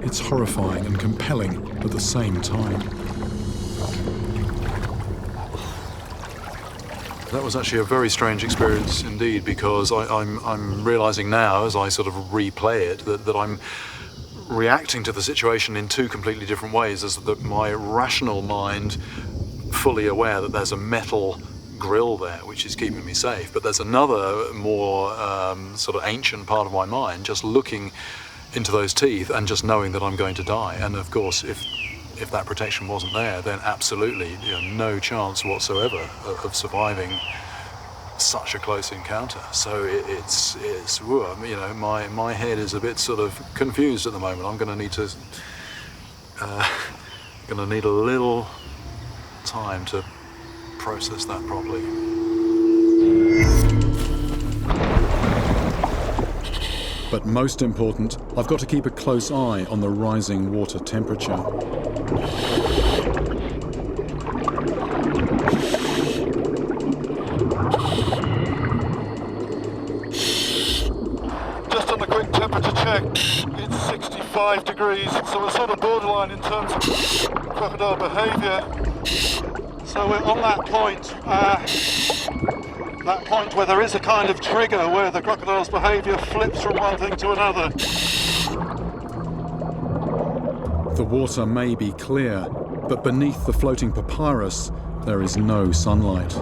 it's horrifying and compelling at the same time. That was actually a very strange experience indeed, because I'm realising now, as I sort of replay it, that I'm reacting to the situation in two completely different ways. As that my rational mind, fully aware that there's a metal grill there which is keeping me safe, but there's another more sort of ancient part of my mind just looking into those teeth and just knowing that I'm going to die. And of course, if that protection wasn't there, then absolutely, no chance whatsoever of surviving such a close encounter. So it's my head is a bit sort of confused at the moment. I'm going to need a little time to process that properly. But most important, I've got to keep a close eye on the rising water temperature. checked, it's 65 degrees, so we're sort of borderline in terms of crocodile behaviour. So we're on that point where there is a kind of trigger where the crocodile's behaviour flips from one thing to another. The water may be clear, but beneath the floating papyrus, there is no sunlight.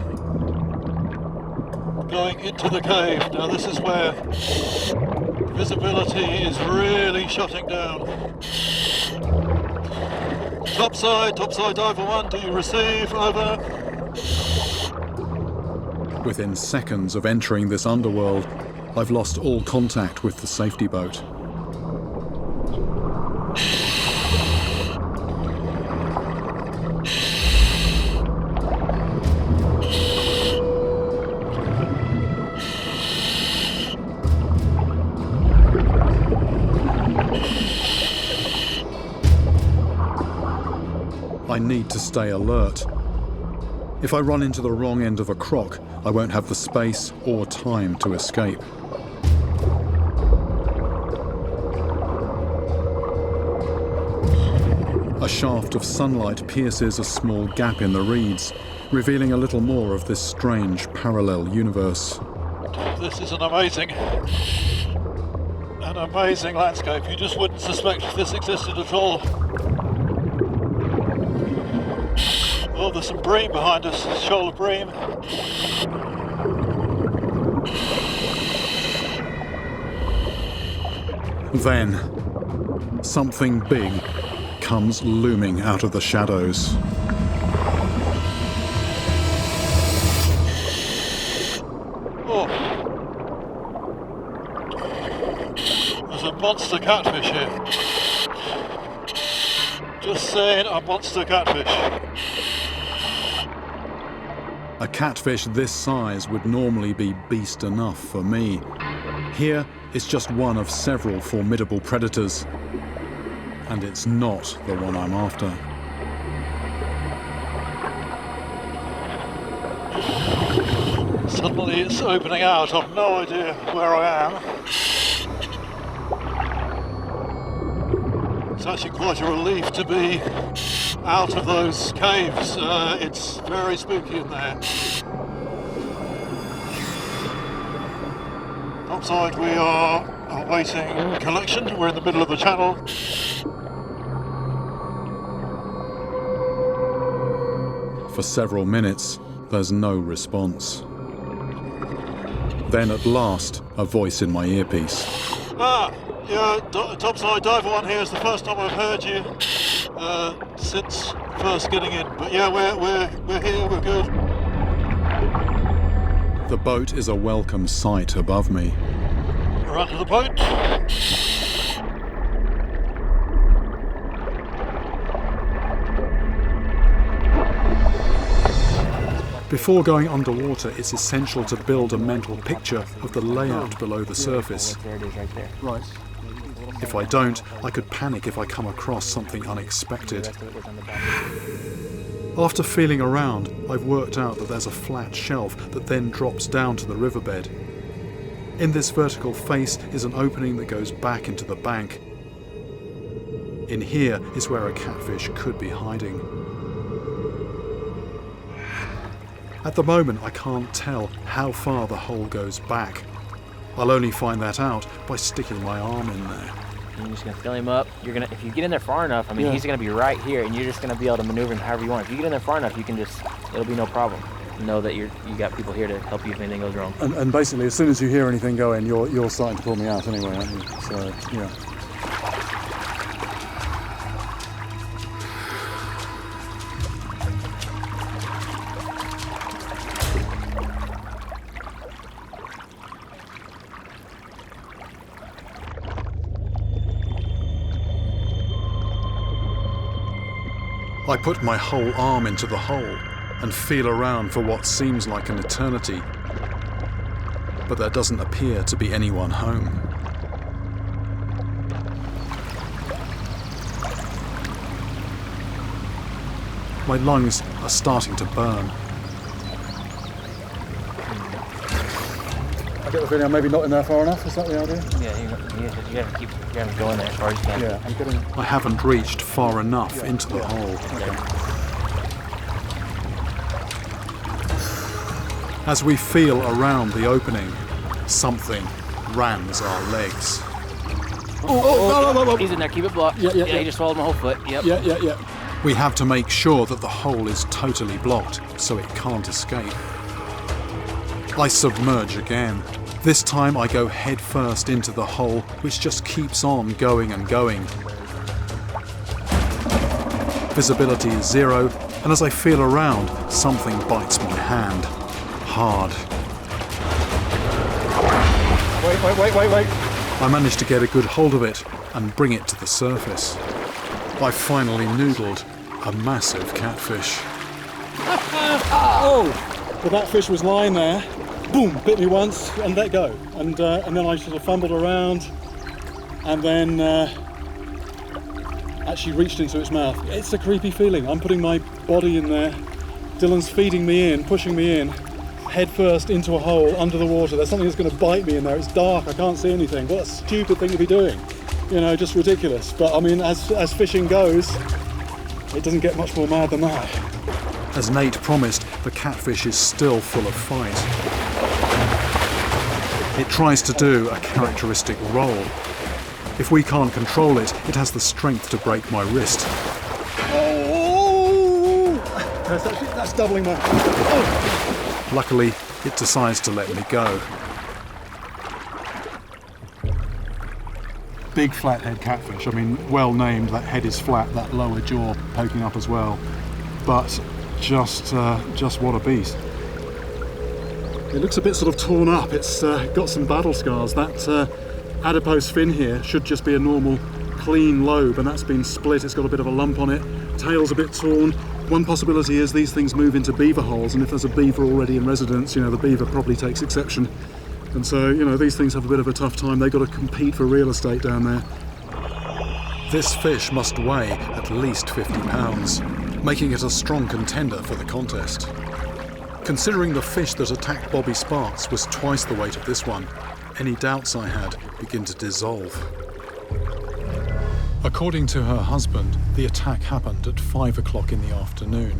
Going into the cave. Now this is where visibility is really shutting down. Topside diver 1, do you receive? Over. Within seconds of entering this underworld, I've lost all contact with the safety boat. I need to stay alert. If I run into the wrong end of a croc, I won't have the space or time to escape. A shaft of sunlight pierces a small gap in the reeds, revealing a little more of this strange parallel universe. This is an amazing landscape. You just wouldn't suspect this existed at all. Oh, there's some bream behind us, shoal of bream. Then, something big comes looming out of the shadows. Oh. There's a monster catfish here. Just saying, a monster catfish. A catfish this size would normally be beast enough for me. Here, it's just one of several formidable predators. And it's not the one I'm after. Suddenly it's opening out. I've no idea where I am. It's actually quite a relief to be out of those caves. It's very spooky in there. Topside, we are awaiting collection. We're in the middle of the channel. For several minutes, there's no response. Then at last, a voice in my earpiece. Yeah, Topside Diver 1 here is the first time I've heard you since first getting in. But yeah, we're here, we're good. The boat is a welcome sight above me. We're under the boat. Before going underwater, it's essential to build a mental picture of the layout below the surface. There it is, right there. Right. If I don't, I could panic if I come across something unexpected. After feeling around, I've worked out that there's a flat shelf that then drops down to the riverbed. In this vertical face is an opening that goes back into the bank. In here is where a catfish could be hiding. At the moment, I can't tell how far the hole goes back. I'll only find that out by sticking my arm in there. You're just gonna fill him up. If you get in there far enough, I mean, he's gonna be right here, and you're just gonna be able to maneuver him however you want. If you get in there far enough, you can it'll be no problem. Know that you got people here to help you if anything goes wrong. And basically, as soon as you hear anything go in, you're starting to pull me out anyway, aren't you? So, yeah. I put my whole arm into the hole and feel around for what seems like an eternity, but there doesn't appear to be anyone home. My lungs are starting to burn. get the feeling I'm maybe not in there far enough. Is that the idea? Yeah, you gotta keep going there as far as you can. Yeah, I'm getting... I haven't reached far enough into the hole. As we feel around the opening, something rams our legs. Oh. He's in there, keep it blocked. Yeah, he just swallowed my whole foot. Yep. Yeah. We have to make sure that the hole is totally blocked so it can't escape. I submerge again. This time I go head first into the hole, which just keeps on going and going. Visibility is 0, and as I feel around, something bites my hand. Hard. Wait. I manage to get a good hold of it and bring it to the surface. I finally noodled a massive catfish. Oh! Well, that fish was lying there. Boom! Bit me once and let go. And then I sort of fumbled around and then actually reached into its mouth. It's a creepy feeling. I'm putting my body in there. Dylan's feeding me in, pushing me in, head first into a hole under the water. There's something that's going to bite me in there. It's dark. I can't see anything. What a stupid thing to be doing. You know, just ridiculous. But I mean, as fishing goes, it doesn't get much more mad than that. As Nate promised, the catfish is still full of fight. It tries to do a characteristic roll. If we can't control it, it has the strength to break my wrist. Oh! That's doubling my... Oh! Luckily, it decides to let me go. Big flathead catfish. I mean, well named. That head is flat, that lower jaw poking up as well. But just what a beast. It looks a bit sort of torn up. It's got some battle scars. That adipose fin here should just be a normal clean lobe, and that's been split. It's got a bit of a lump on it. Tail's a bit torn. One possibility is these things move into beaver holes, and if there's a beaver already in residence, you know, the beaver probably takes exception. And so, you know, these things have a bit of a tough time. They've got to compete for real estate down there. This fish must weigh at least 50 pounds, making it a strong contender for the contest. Considering the fish that attacked Bobby Sparks was twice the weight of this one, any doubts I had begin to dissolve. According to her husband, the attack happened at 5 o'clock in the afternoon.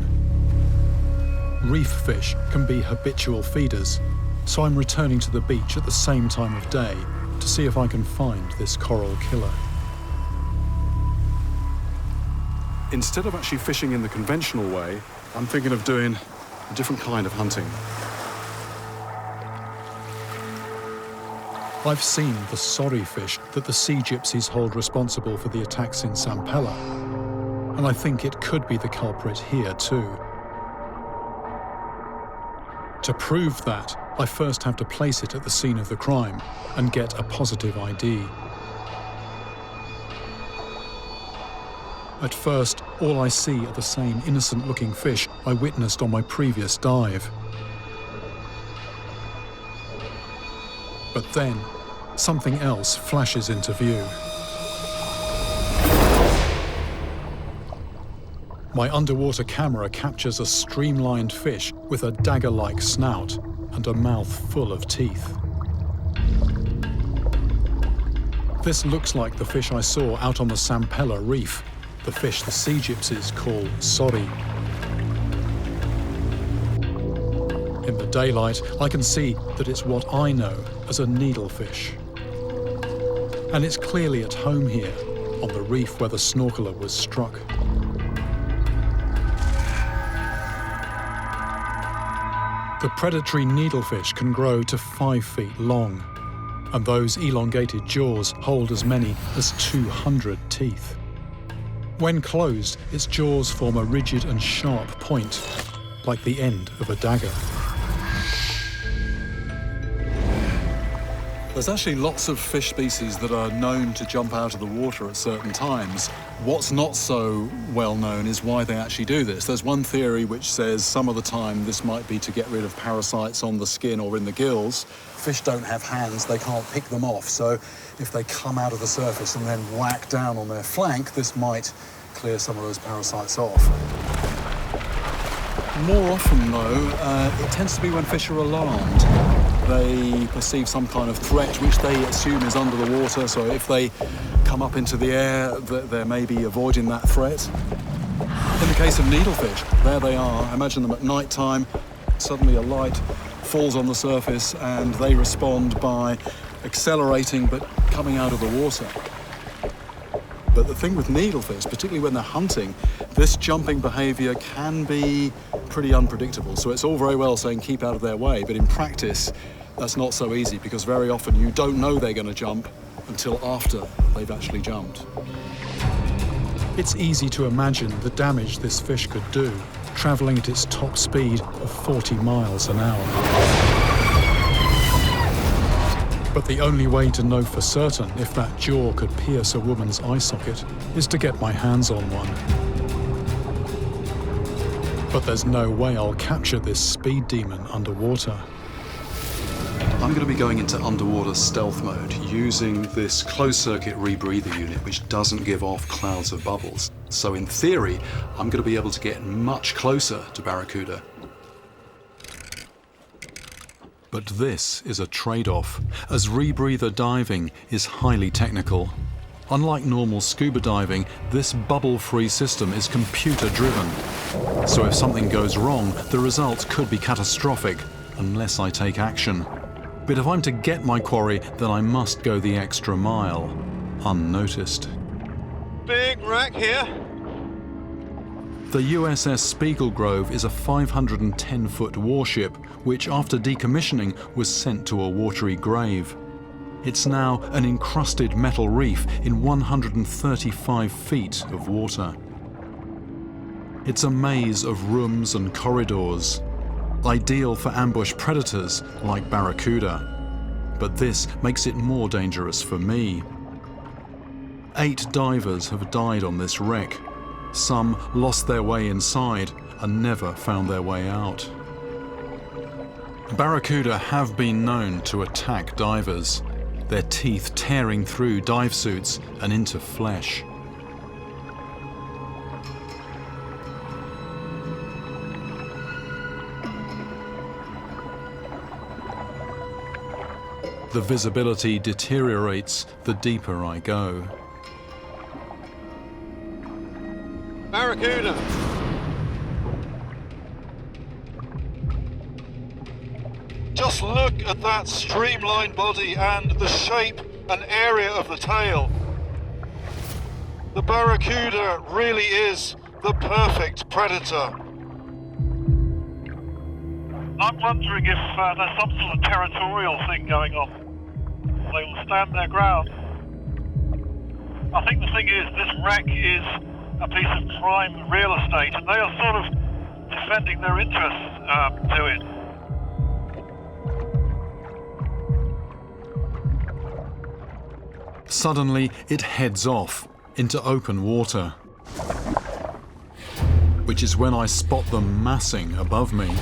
Reef fish can be habitual feeders, so I'm returning to the beach at the same time of day to see if I can find this coral killer. Instead of actually fishing in the conventional way, I'm thinking of doing a different kind of hunting. I've seen the sorry fish that the sea gypsies hold responsible for the attacks in Sampella, and I think it could be the culprit here too. To prove that, I first have to place it at the scene of the crime and get a positive ID. At first, all I see are the same innocent-looking fish I witnessed on my previous dive. But then, something else flashes into view. My underwater camera captures a streamlined fish with a dagger-like snout and a mouth full of teeth. This looks like the fish I saw out on the Sampella Reef, the fish the sea gypsies call sorry. In the daylight, I can see that it's what I know as a needlefish. And it's clearly at home here, on the reef where the snorkeler was struck. The predatory needlefish can grow to 5 feet long, and those elongated jaws hold as many as 200 teeth. When closed, its jaws form a rigid and sharp point, like the end of a dagger. There's actually lots of fish species that are known to jump out of the water at certain times. What's not so well known is why they actually do this. There's one theory which says some of the time this might be to get rid of parasites on the skin or in the gills. Fish don't have hands, they can't pick them off, so if they come out of the surface and then whack down on their flank, this might clear some of those parasites off. More often though, it tends to be when fish are alarmed. They perceive some kind of threat which they assume is under the water, so if they come up into the air, they're maybe avoiding that threat. In the case of needlefish, there they are. Imagine them at night time. Suddenly a light falls on the surface and they respond by accelerating but coming out of the water. But the thing with needlefish, particularly when they're hunting, this jumping behaviour can be pretty unpredictable. So it's all very well saying keep out of their way, but in practice, that's not so easy because very often you don't know they're going to jump until after they've actually jumped. It's easy to imagine the damage this fish could do, travelling at its top speed of 40 miles an hour. But the only way to know for certain if that jaw could pierce a woman's eye socket is to get my hands on one. But there's no way I'll capture this speed demon underwater. I'm going to be going into underwater stealth mode using this closed-circuit rebreather unit which doesn't give off clouds of bubbles. So in theory, I'm going to be able to get much closer to Barracuda. But this is a trade-off, as rebreather diving is highly technical. Unlike normal scuba diving, this bubble-free system is computer-driven. So if something goes wrong, the result could be catastrophic, unless I take action. But if I'm to get my quarry, then I must go the extra mile, unnoticed. Big wreck here. The USS Spiegelgrove is a 510-foot warship, which after decommissioning was sent to a watery grave. It's now an encrusted metal reef in 135 feet of water. It's a maze of rooms and corridors, ideal for ambush predators like Barracuda. But this makes it more dangerous for me. 8 divers have died on this wreck. Some lost their way inside and never found their way out. Barracuda have been known to attack divers, their teeth tearing through dive suits and into flesh. The visibility deteriorates the deeper I go. Barracuda. Just look at that streamlined body and the shape and area of the tail. The Barracuda really is the perfect predator. I'm wondering if there's some sort of territorial thing going on. They will stand their ground. I think the thing is, this wreck is a piece of prime real estate, and they are sort of defending their interests to it. Suddenly, it heads off into open water, which is when I spot them massing above me.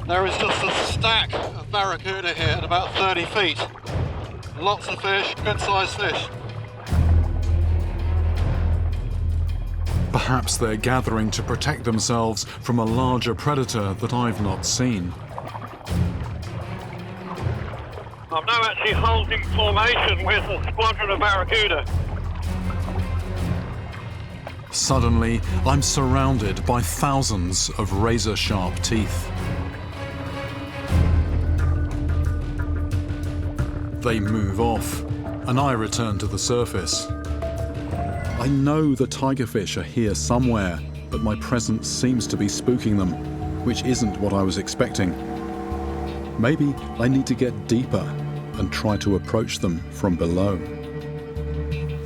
There is just a stack of Barracuda here at about 30 feet. Lots of fish, good-sized fish. Perhaps they're gathering to protect themselves from a larger predator that I've not seen. I'm now actually holding formation with a squadron of Barracuda. Suddenly, I'm surrounded by thousands of razor-sharp teeth. They move off, and I return to the surface. I know the tigerfish are here somewhere, but my presence seems to be spooking them, which isn't what I was expecting. Maybe I need to get deeper and try to approach them from below.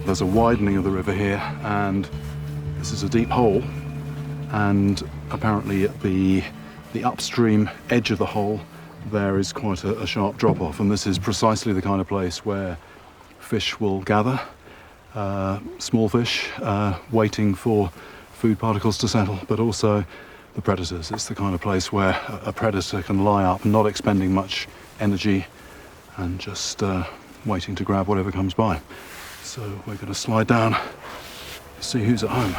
There's a widening of the river here, and this is a deep hole, and apparently at the upstream edge of the hole there is quite a sharp drop-off, and this is precisely the kind of place where fish will gather, small fish waiting for food particles to settle, but also the predators. It's the kind of place where a predator can lie up, not expending much energy, and just waiting to grab whatever comes by. So we're going to slide down, see who's at home.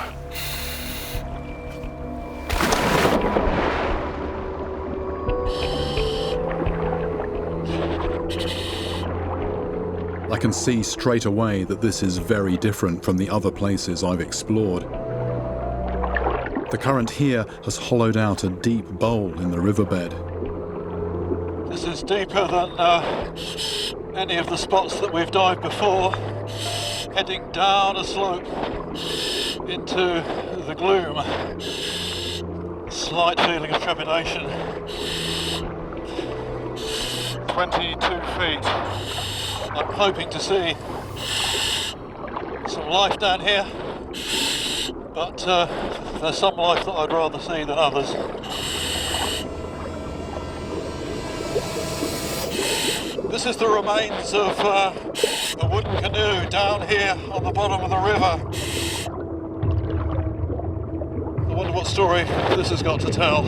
can see straight away that this is very different from the other places I've explored. The current here has hollowed out a deep bowl in the riverbed. This is deeper than any of the spots that we've dived before, heading down a slope into the gloom. Slight feeling of trepidation. 22 feet. I'm hoping to see some life down here, but there's some life that I'd rather see than others. This is the remains of a wooden canoe down here on the bottom of the river. I wonder what story this has got to tell.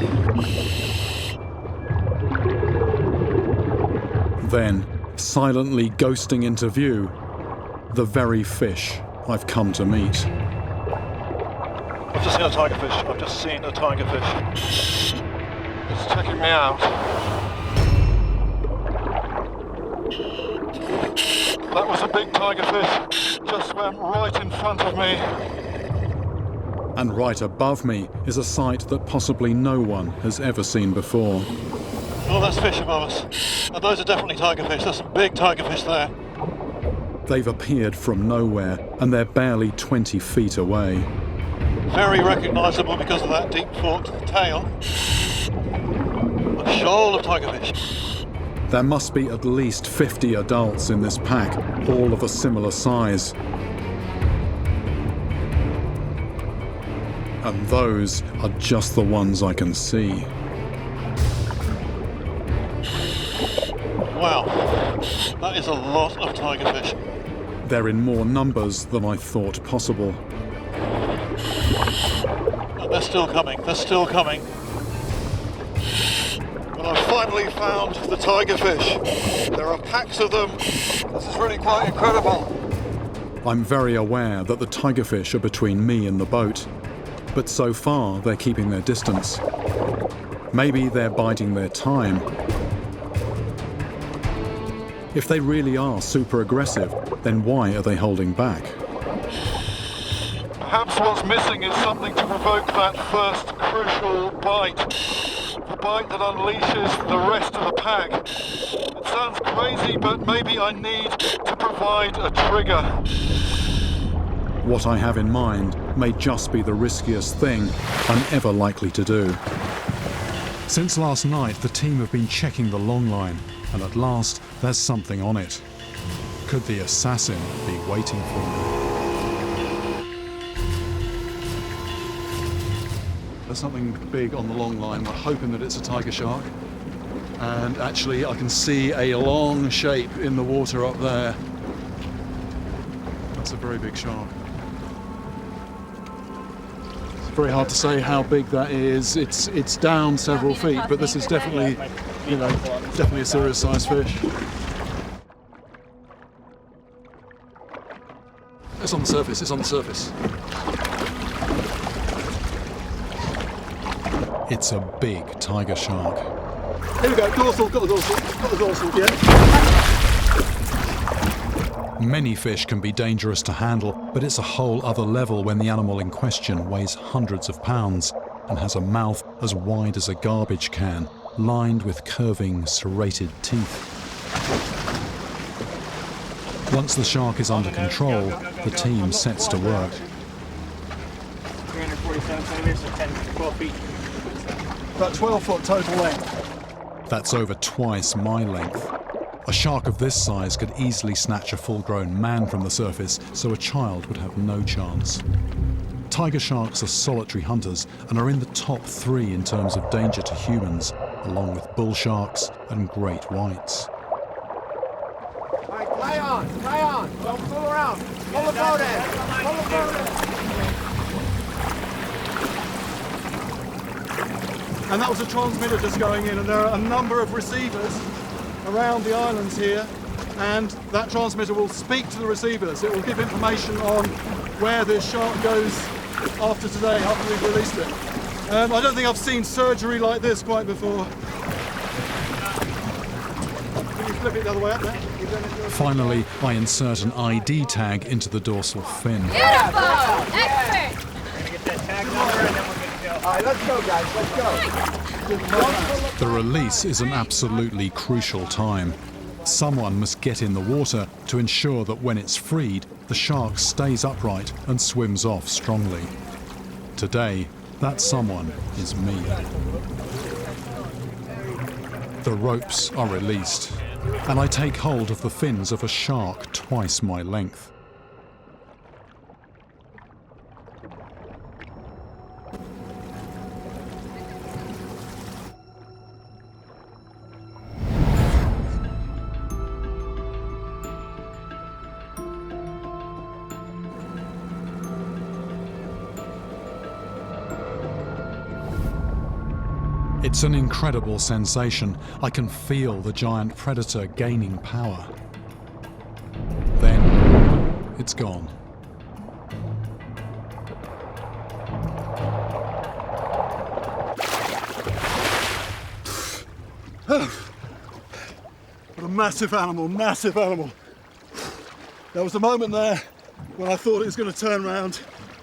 Then, silently ghosting into view, the very fish I've come to meet. I've just seen a tigerfish. It's checking me out. That was a big tigerfish, just went right in front of me. And right above me is a sight that possibly no one has ever seen before. Oh, that's fish above us. And those are definitely tigerfish. There's some big tigerfish there. They've appeared from nowhere, and they're barely 20 feet away. Very recognisable because of that deep forked tail. A shoal of tigerfish. There must be at least 50 adults in this pack, all of a similar size. And those are just the ones I can see. Wow, that is a lot of tigerfish. They're in more numbers than I thought possible. And they're still coming. Well, I've finally found the tigerfish. There are packs of them. This is really quite incredible. I'm very aware that the tigerfish are between me and the boat, but so far they're keeping their distance. Maybe they're biding their time. If they really are super aggressive, then why are they holding back? Perhaps what's missing is something to provoke that first crucial bite. The bite that unleashes the rest of the pack. It sounds crazy, but maybe I need to provide a trigger. What I have in mind may just be the riskiest thing I'm ever likely to do. Since last night, the team have been checking the long line, and at last, there's something on it. Could the assassin be waiting for me? There's something big on the long line. We're hoping that it's a tiger shark. And actually, I can see a long shape in the water up there. That's a very big shark. It's very hard to say how big that is. It's down several feet, but this is definitely, definitely a serious sized fish. It's on the surface. It's a big tiger shark. Here we go, dorsal, got the dorsal, yeah. Many fish can be dangerous to handle, but it's a whole other level when the animal in question weighs hundreds of pounds and has a mouth as wide as a garbage can, lined with curving, serrated teeth. Once the shark is under control, the team sets to work. 347 centimeters, so 10 to 12 feet. About 12 foot total length. That's over twice my length. A shark of this size could easily snatch a full-grown man from the surface, so a child would have no chance. Tiger sharks are solitary hunters and are in the top 3 in terms of danger to humans, along with bull sharks and great whites. All right, play on. Don't fool around. Pull the boat in. And that was a transmitter just going in, and there are a number of receivers around the islands here, and that transmitter will speak to the receivers. It will give information on where this shark goes after today, after we've released it. I don't think I've seen surgery like this quite before. Can flip it the other way up there. Finally, I insert an ID tag into the dorsal fin. Beautiful! Excellent! All right, let's go, guys. Let's go. The release is an absolutely crucial time. Someone must get in the water to ensure that when it's freed, the shark stays upright and swims off strongly. Today, that someone is me. The ropes are released, and I take hold of the fins of a shark twice my length. It's an incredible sensation. I can feel the giant predator gaining power. Then, it's gone. What a massive animal, massive animal. There was a moment there when I thought it was going to turn around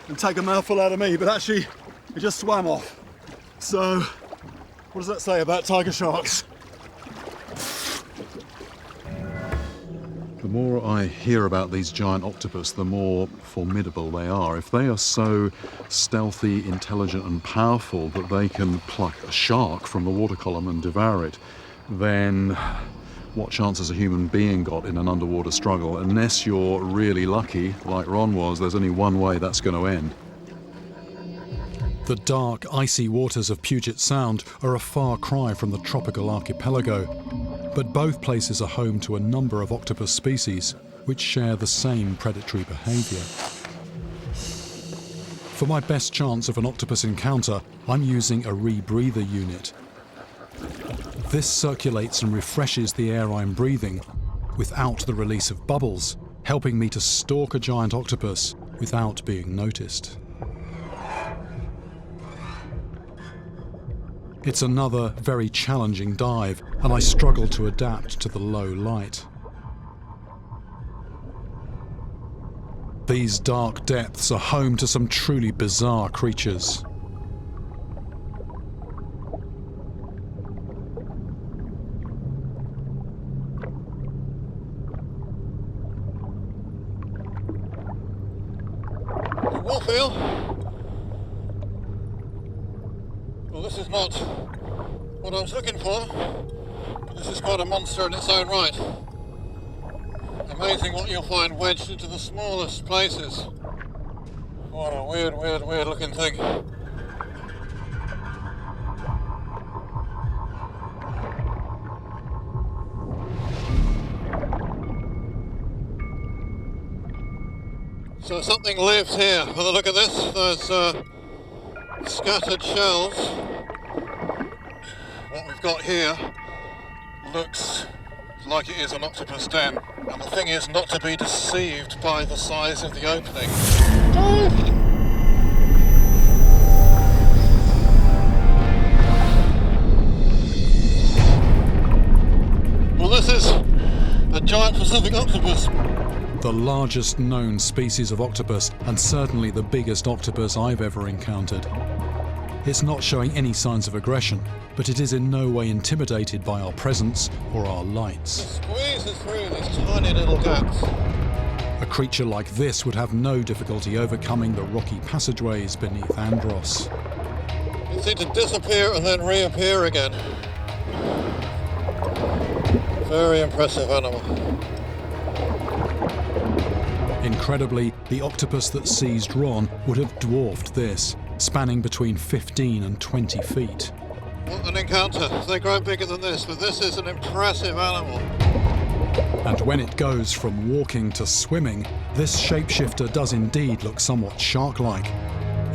and take a mouthful out of me, but actually it just swam off. So, what does that say about tiger sharks? The more I hear about these giant octopus, the more formidable they are. If they are so stealthy, intelligent and powerful that they can pluck a shark from the water column and devour it, then what chance has a human being got in an underwater struggle? Unless you're really lucky, like Ron was, there's only one way that's going to end. The dark, icy waters of Puget Sound are a far cry from the tropical archipelago, but both places are home to a number of octopus species which share the same predatory behaviour. For my best chance of an octopus encounter, I'm using a rebreather unit. This circulates and refreshes the air I'm breathing without the release of bubbles, helping me to stalk a giant octopus without being noticed. It's another very challenging dive, and I struggle to adapt to the low light. These dark depths are home to some truly bizarre creatures. Wolf eel. Well, this is not what I was looking for, but this is quite a monster in its own right. Amazing what you'll find wedged into the smallest places. What a weird looking thing. So something lives here. Have a look at this. There's scattered shells. What we've got here looks like it is an octopus den. And the thing is not to be deceived by the size of the opening. Well, this is a giant Pacific octopus. The largest known species of octopus, and certainly the biggest octopus I've ever encountered. It's not showing any signs of aggression, but it is in no way intimidated by our presence or our lights. It squeezes through these tiny little gaps. A creature like this would have no difficulty overcoming the rocky passageways beneath Andros. You seem to disappear and then reappear again. Very impressive animal. Incredibly, the octopus that seized Ron would have dwarfed this, spanning between 15 and 20 feet. What an encounter. They grow bigger than this, but this is an impressive animal. And when it goes from walking to swimming, this shapeshifter does indeed look somewhat shark-like.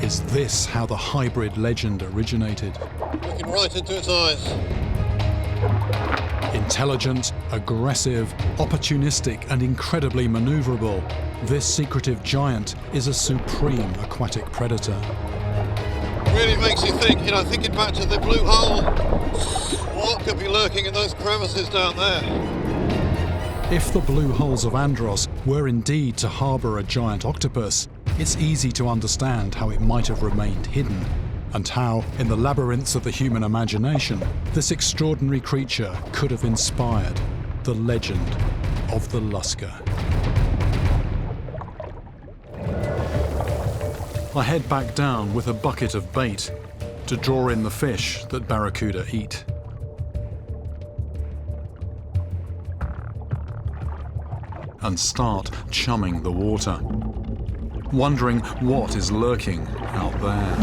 Is this how the hybrid legend originated? Looking right into its eyes. Intelligent, aggressive, opportunistic and incredibly maneuverable, this secretive giant is a supreme aquatic predator. Really makes you think, thinking back to the blue hole. What could be lurking in those crevices down there? If the blue holes of Andros were indeed to harbour a giant octopus, it's easy to understand how it might have remained hidden, and how, in the labyrinths of the human imagination, this extraordinary creature could have inspired the legend of the Lusca. I head back down with a bucket of bait to draw in the fish that barracuda eat. And start chumming the water, wondering what is lurking out there.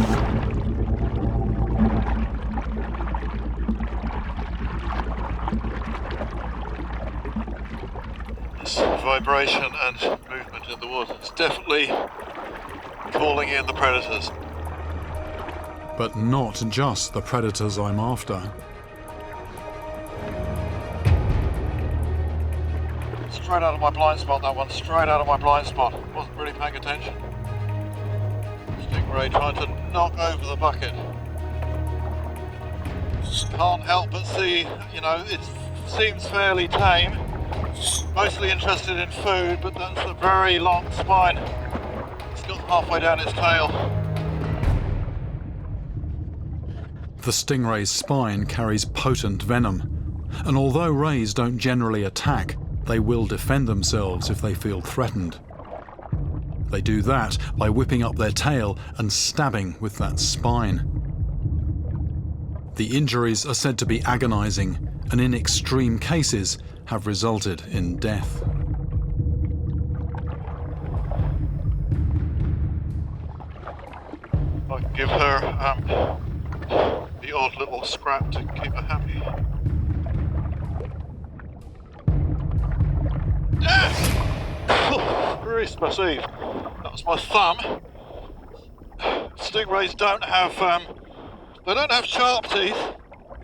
This vibration and movement in the water is definitely calling in the predators. But not just the predators I'm after. Straight out of my blind spot, that one, straight out of my blind spot. Wasn't really paying attention. Stingray trying to knock over the bucket. Can't help but see, you know, it seems fairly tame. Mostly interested in food, but that's a very long spine. It's got halfway down its tail. The stingray's spine carries potent venom, and although rays don't generally attack, they will defend themselves if they feel threatened. They do that by whipping up their tail and stabbing with that spine. The injuries are said to be agonizing, and in extreme cases have resulted in death. I can give her the odd little scrap to keep her happy. Christ, massive. That was my thumb. Stingrays don't have they don't have sharp teeth.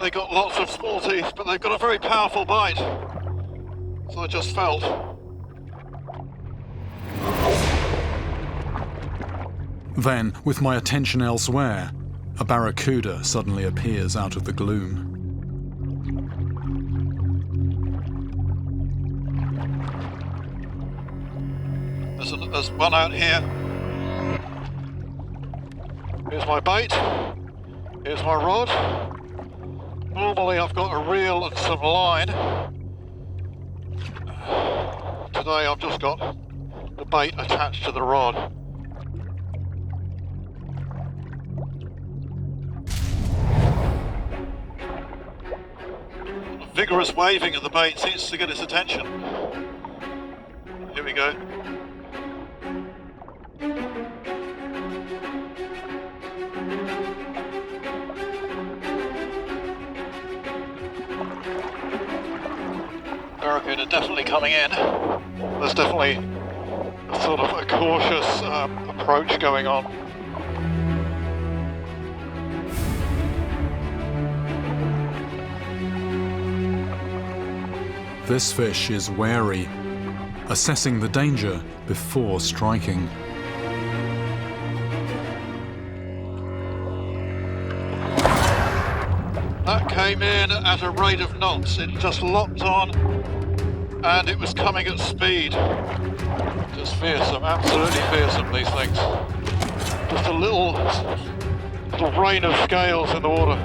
They got lots of small teeth, but they've got a very powerful bite. So I just felt. Then, with my attention elsewhere, a barracuda suddenly appears out of the gloom. There's one out here. Here's my bait. Here's my rod. Normally I've got a reel and some line. Today I've just got the bait attached to the rod. A vigorous waving of the bait seems to get its attention. Here we go. Barracuda definitely coming in. There's definitely a sort of a cautious approach going on. This fish is wary, assessing the danger before striking. That came in at a rate of knots. It just locked on and it was coming at speed. Just fearsome, absolutely fearsome, these things. Just a little rain of scales in the water.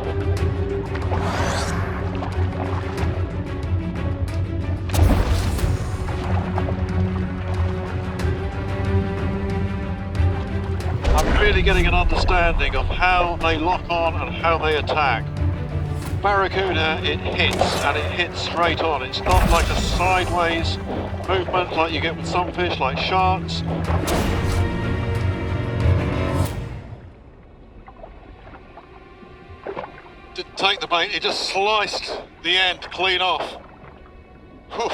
I'm really getting an understanding of how they lock on and how they attack. Barracuda, it hits, and it hits straight on. It's not like a sideways movement like you get with some fish, like sharks. Didn't take the bait, it just sliced the end clean off. Whew.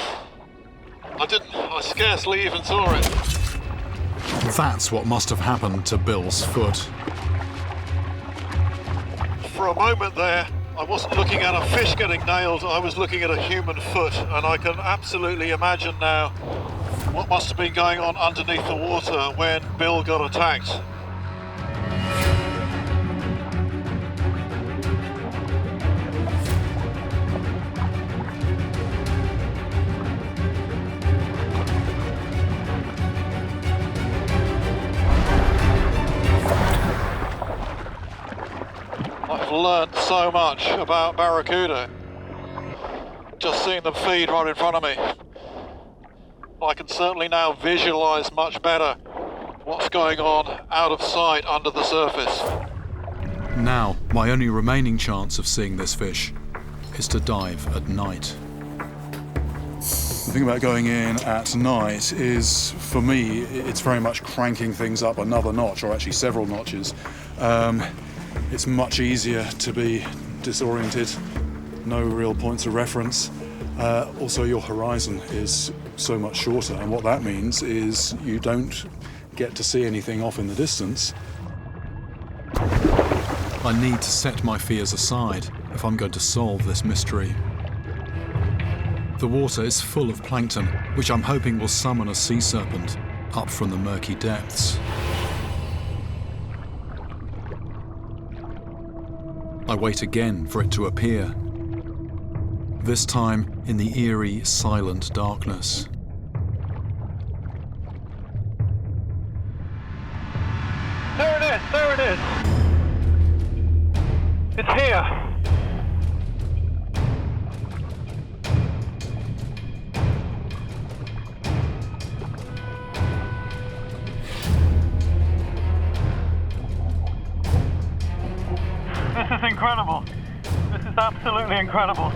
I scarcely even saw it. That's what must have happened to Bill's foot. For a moment there, I wasn't looking at a fish getting nailed, I was looking at a human foot, and I can absolutely imagine now what must have been going on underneath the water when Bill got attacked. I've learnt so much about Barracuda. Just seeing them feed right in front of me. I can certainly now visualise much better what's going on out of sight under the surface. Now, my only remaining chance of seeing this fish is to dive at night. The thing about going in at night is, for me, it's very much cranking things up another notch, or actually several notches. It's much easier to be disoriented, no real points of reference. Also, your horizon is so much shorter, and what that means is you don't get to see anything off in the distance. I need to set my fears aside if I'm going to solve this mystery. The water is full of plankton, which I'm hoping will summon a sea serpent up from the murky depths. I wait again for it to appear, this time in the eerie, silent darkness. There it is! It's here! This is incredible. This is absolutely incredible.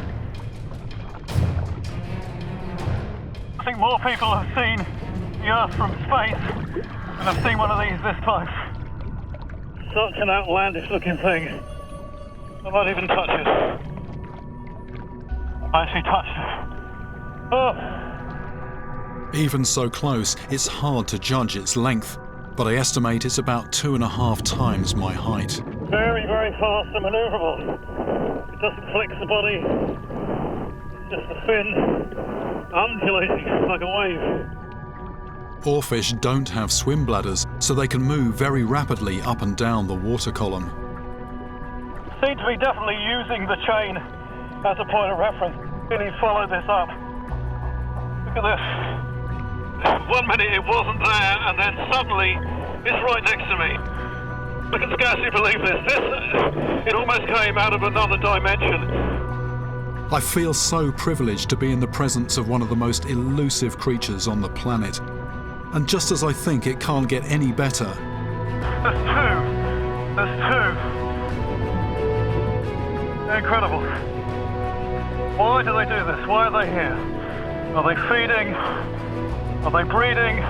I think more people have seen the Earth from space than have seen one of these this time. Such an outlandish looking thing. I might even touch it. I actually touched it. Oh! Even so close, it's hard to judge its length, but I estimate it's about 2.5 times my height. Very, very fast and manoeuvrable. It doesn't flex the body. It's just a fin undulating like a wave. Oarfish don't have swim bladders, so they can move very rapidly up and down the water column. Seem to be definitely using the chain as a point of reference. Really follow this up. Look at this. 1 minute it wasn't there, and then suddenly it's right next to me. I can scarcely believe this. It almost came out of another dimension. I feel so privileged to be in the presence of one of the most elusive creatures on the planet. And just as I think it can't get any better, There's two. They're incredible. Why do they do this? Why are they here? Are they feeding? Are they breeding?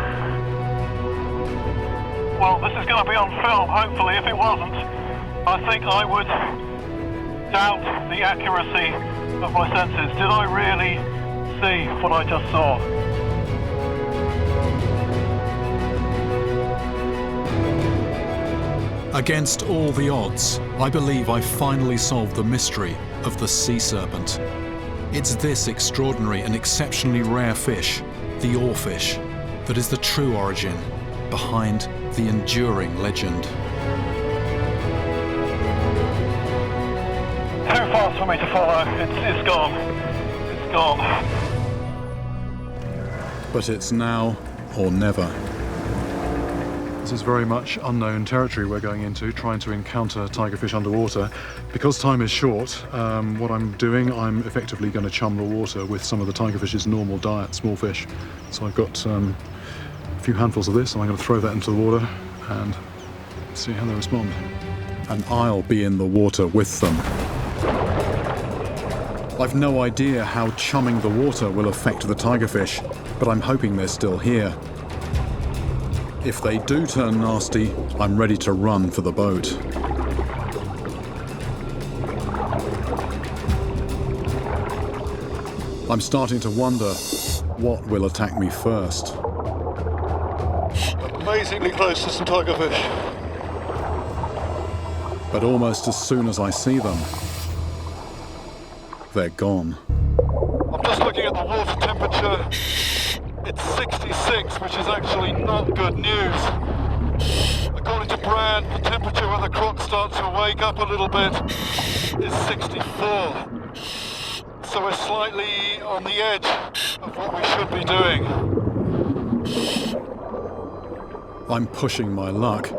Well, this is going to be on film, hopefully. If it wasn't, I think I would doubt the accuracy of my senses. Did I really see what I just saw? against all the odds, I believe I've finally solved the mystery of the sea serpent. It's this extraordinary and exceptionally rare fish, the oarfish, that is the true origin behind the enduring legend. Too fast for me to follow. It's gone. It's gone. But it's now or never. This is very much unknown territory we're going into, trying to encounter tigerfish underwater. Because time is short, what I'm doing, I'm effectively going to chum the water with some of the tigerfish's normal diet, small fish. So I've got a few handfuls of this, and I'm going to throw that into the water and see how they respond. And I'll be in the water with them. I've no idea how chumming the water will affect the tigerfish, but I'm hoping they're still here. If they do turn nasty, I'm ready to run for the boat. I'm starting to wonder what will attack me first. Amazingly close to some tigerfish. But almost as soon as I see them, they're gone. I'm just looking at the water temperature. It's 66, which is actually not good news. According to Brand, the temperature when the croc starts to wake up a little bit is 64. So we're slightly on the edge of what we should be doing. I'm pushing my luck,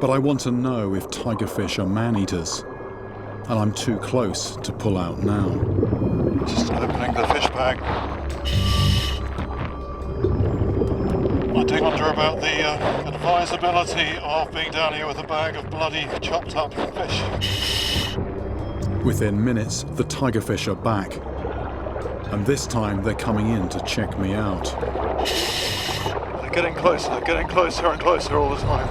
but I want to know if tigerfish are man-eaters. and I'm too close to pull out now. Just opening the fish bag. I do wonder about the advisability of being down here with a bag of bloody chopped up fish. Within minutes, the tigerfish are back, and this time they're coming in to check me out. They're getting closer and closer all the time.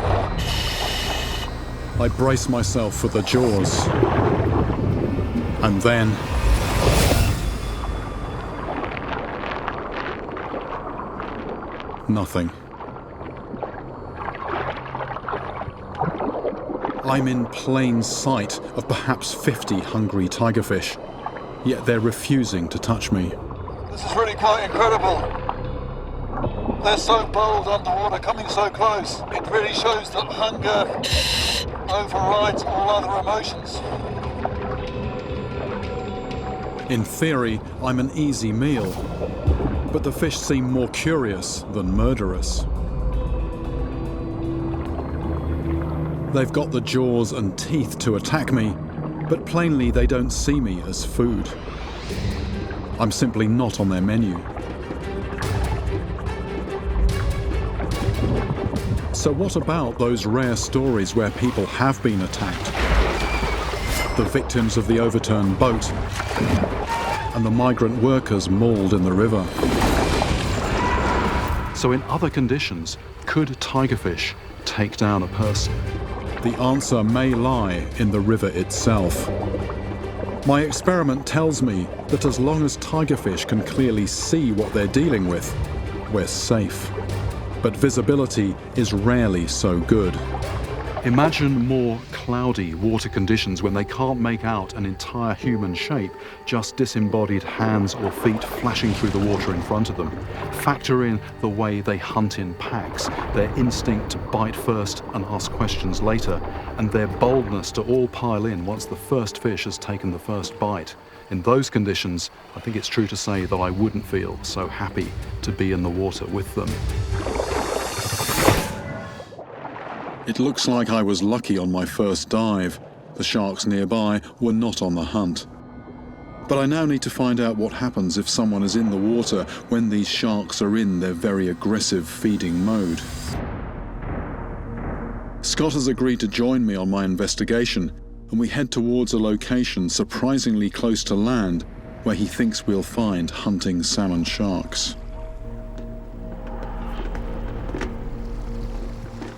I brace myself for the jaws, and then nothing. I'm in plain sight of perhaps 50 hungry tigerfish, yet they're refusing to touch me. This is really quite incredible. They're so bold underwater, coming so close. It really shows that hunger overrides all other emotions. In theory, I'm an easy meal, but the fish seem more curious than murderous. They've got the jaws and teeth to attack me, but plainly they don't see me as food. I'm simply not on their menu. So what about those rare stories where people have been attacked? The victims of the overturned boat and the migrant workers mauled in the river. So in other conditions, could tigerfish take down a person? The answer may lie in the river itself. My experiment tells me that as long as tigerfish can clearly see what they're dealing with, we're safe. But visibility is rarely so good. Imagine more cloudy water conditions when they can't make out an entire human shape, just disembodied hands or feet flashing through the water in front of them. Factor in the way they hunt in packs, their instinct to bite first and ask questions later, and their boldness to all pile in once the first fish has taken the first bite. In those conditions, I think it's true to say that I wouldn't feel so happy to be in the water with them. It looks like I was lucky on my first dive. The sharks nearby were not on the hunt. But I now need to find out what happens if someone is in the water when these sharks are in their very aggressive feeding mode. Scott has agreed to join me on my investigation, and we head towards a location surprisingly close to land where he thinks we'll find hunting salmon sharks.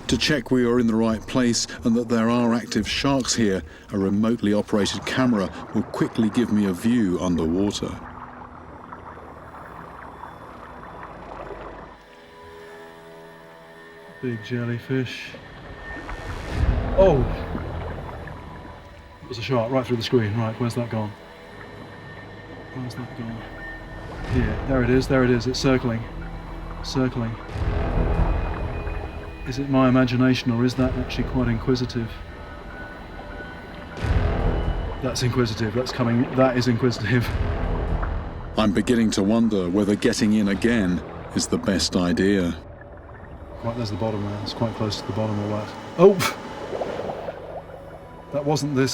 To check we are in the right place and that there are active sharks here, a remotely operated camera will quickly give me a view underwater. Big jellyfish. Oh! There's a shark right through the screen. Right, where's that gone? Where's that gone? Here, there it is, it's circling. Circling. Is it my imagination or is that actually quite inquisitive? That's inquisitive, that is inquisitive. I'm beginning to wonder whether getting in again is the best idea. Right, there's the bottom there, it's quite close to the bottom of that. Oh! That wasn't this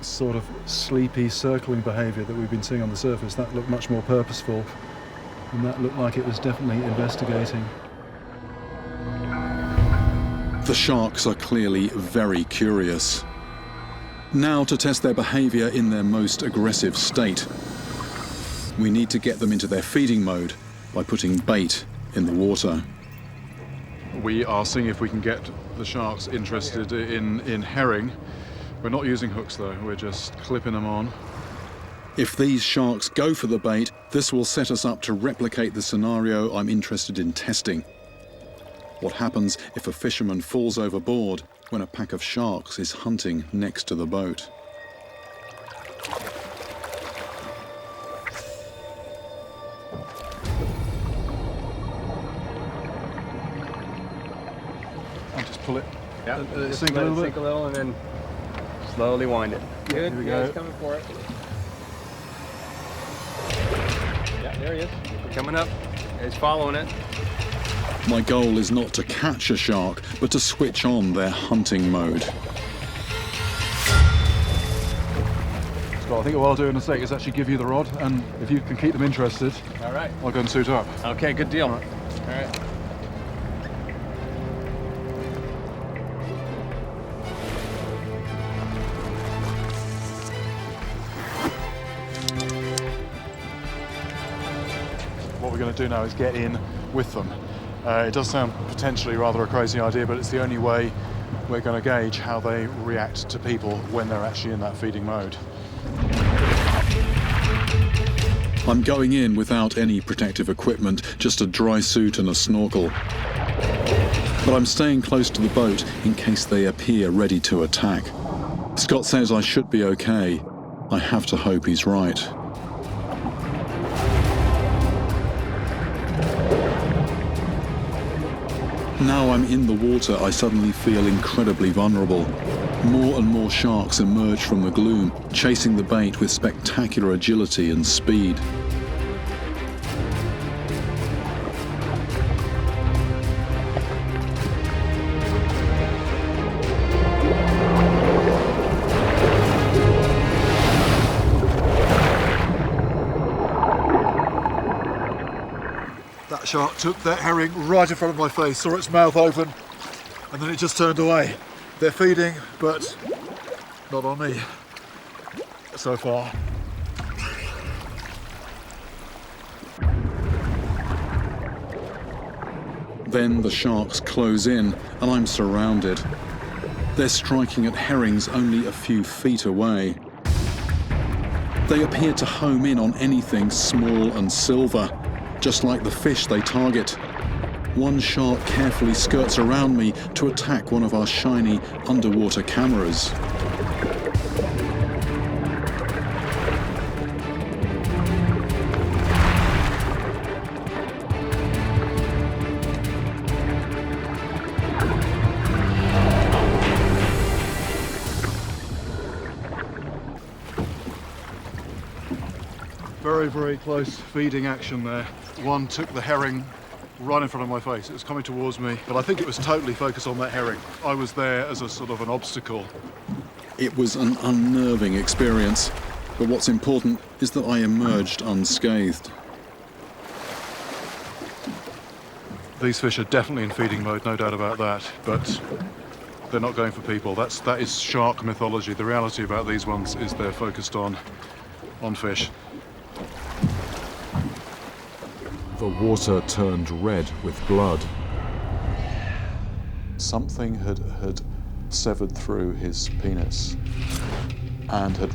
sort of sleepy circling behaviour that we've been seeing on the surface. That looked much more purposeful, and that looked like it was definitely investigating. The sharks are clearly very curious. Now to test their behaviour in their most aggressive state. We need to get them into their feeding mode by putting bait in the water. We are seeing if we can get the sharks interested in herring. We're not using hooks though, we're just clipping them on. If these sharks go for the bait, this will set us up to replicate the scenario I'm interested in testing. What happens if a fisherman falls overboard when a pack of sharks is hunting next to the boat? I'll just pull it. Yeah, just sink let a it little sink bit. a little and then slowly wind it. Good, Here we yeah, go. he's coming for it. Yeah, there he is. Coming up. He's following it. My goal is not to catch a shark, but to switch on their hunting mode. But I think what I'll do in a sec is actually give you the rod, and if you can keep them interested, All right. I'll go and suit up. Okay, good deal. All right. What we're going to do now is get in with them. It does sound potentially rather a crazy idea, but it's the only way we're going to gauge how they react to people when they're actually in that feeding mode. I'm going in without any protective equipment, just a dry suit and a snorkel. But I'm staying close to the boat in case they appear ready to attack. Scott says I should be okay. I have to hope he's right. Now I'm in the water, I suddenly feel incredibly vulnerable. More and more sharks emerge from the gloom, chasing the bait with spectacular agility and speed. That shark took that herring right in front of my face, saw its mouth open, and then it just turned away. They're feeding, but not on me so far. Then the sharks close in, and I'm surrounded. They're striking at herrings only a few feet away. They appear to home in on anything small and silver, just like the fish they target. One shark carefully skirts around me to attack one of our shiny underwater cameras. Very, very close feeding action there. One took the herring right in front of my face. It was coming towards me, but I think it was totally focused on that herring. I was there as a sort of an obstacle. It was an unnerving experience, but what's important is that I emerged unscathed. These fish are definitely in feeding mode, no doubt about that, but they're not going for people. That is shark mythology. The reality about these ones is they're focused on fish. The water turned red with blood. Something had severed through his penis and had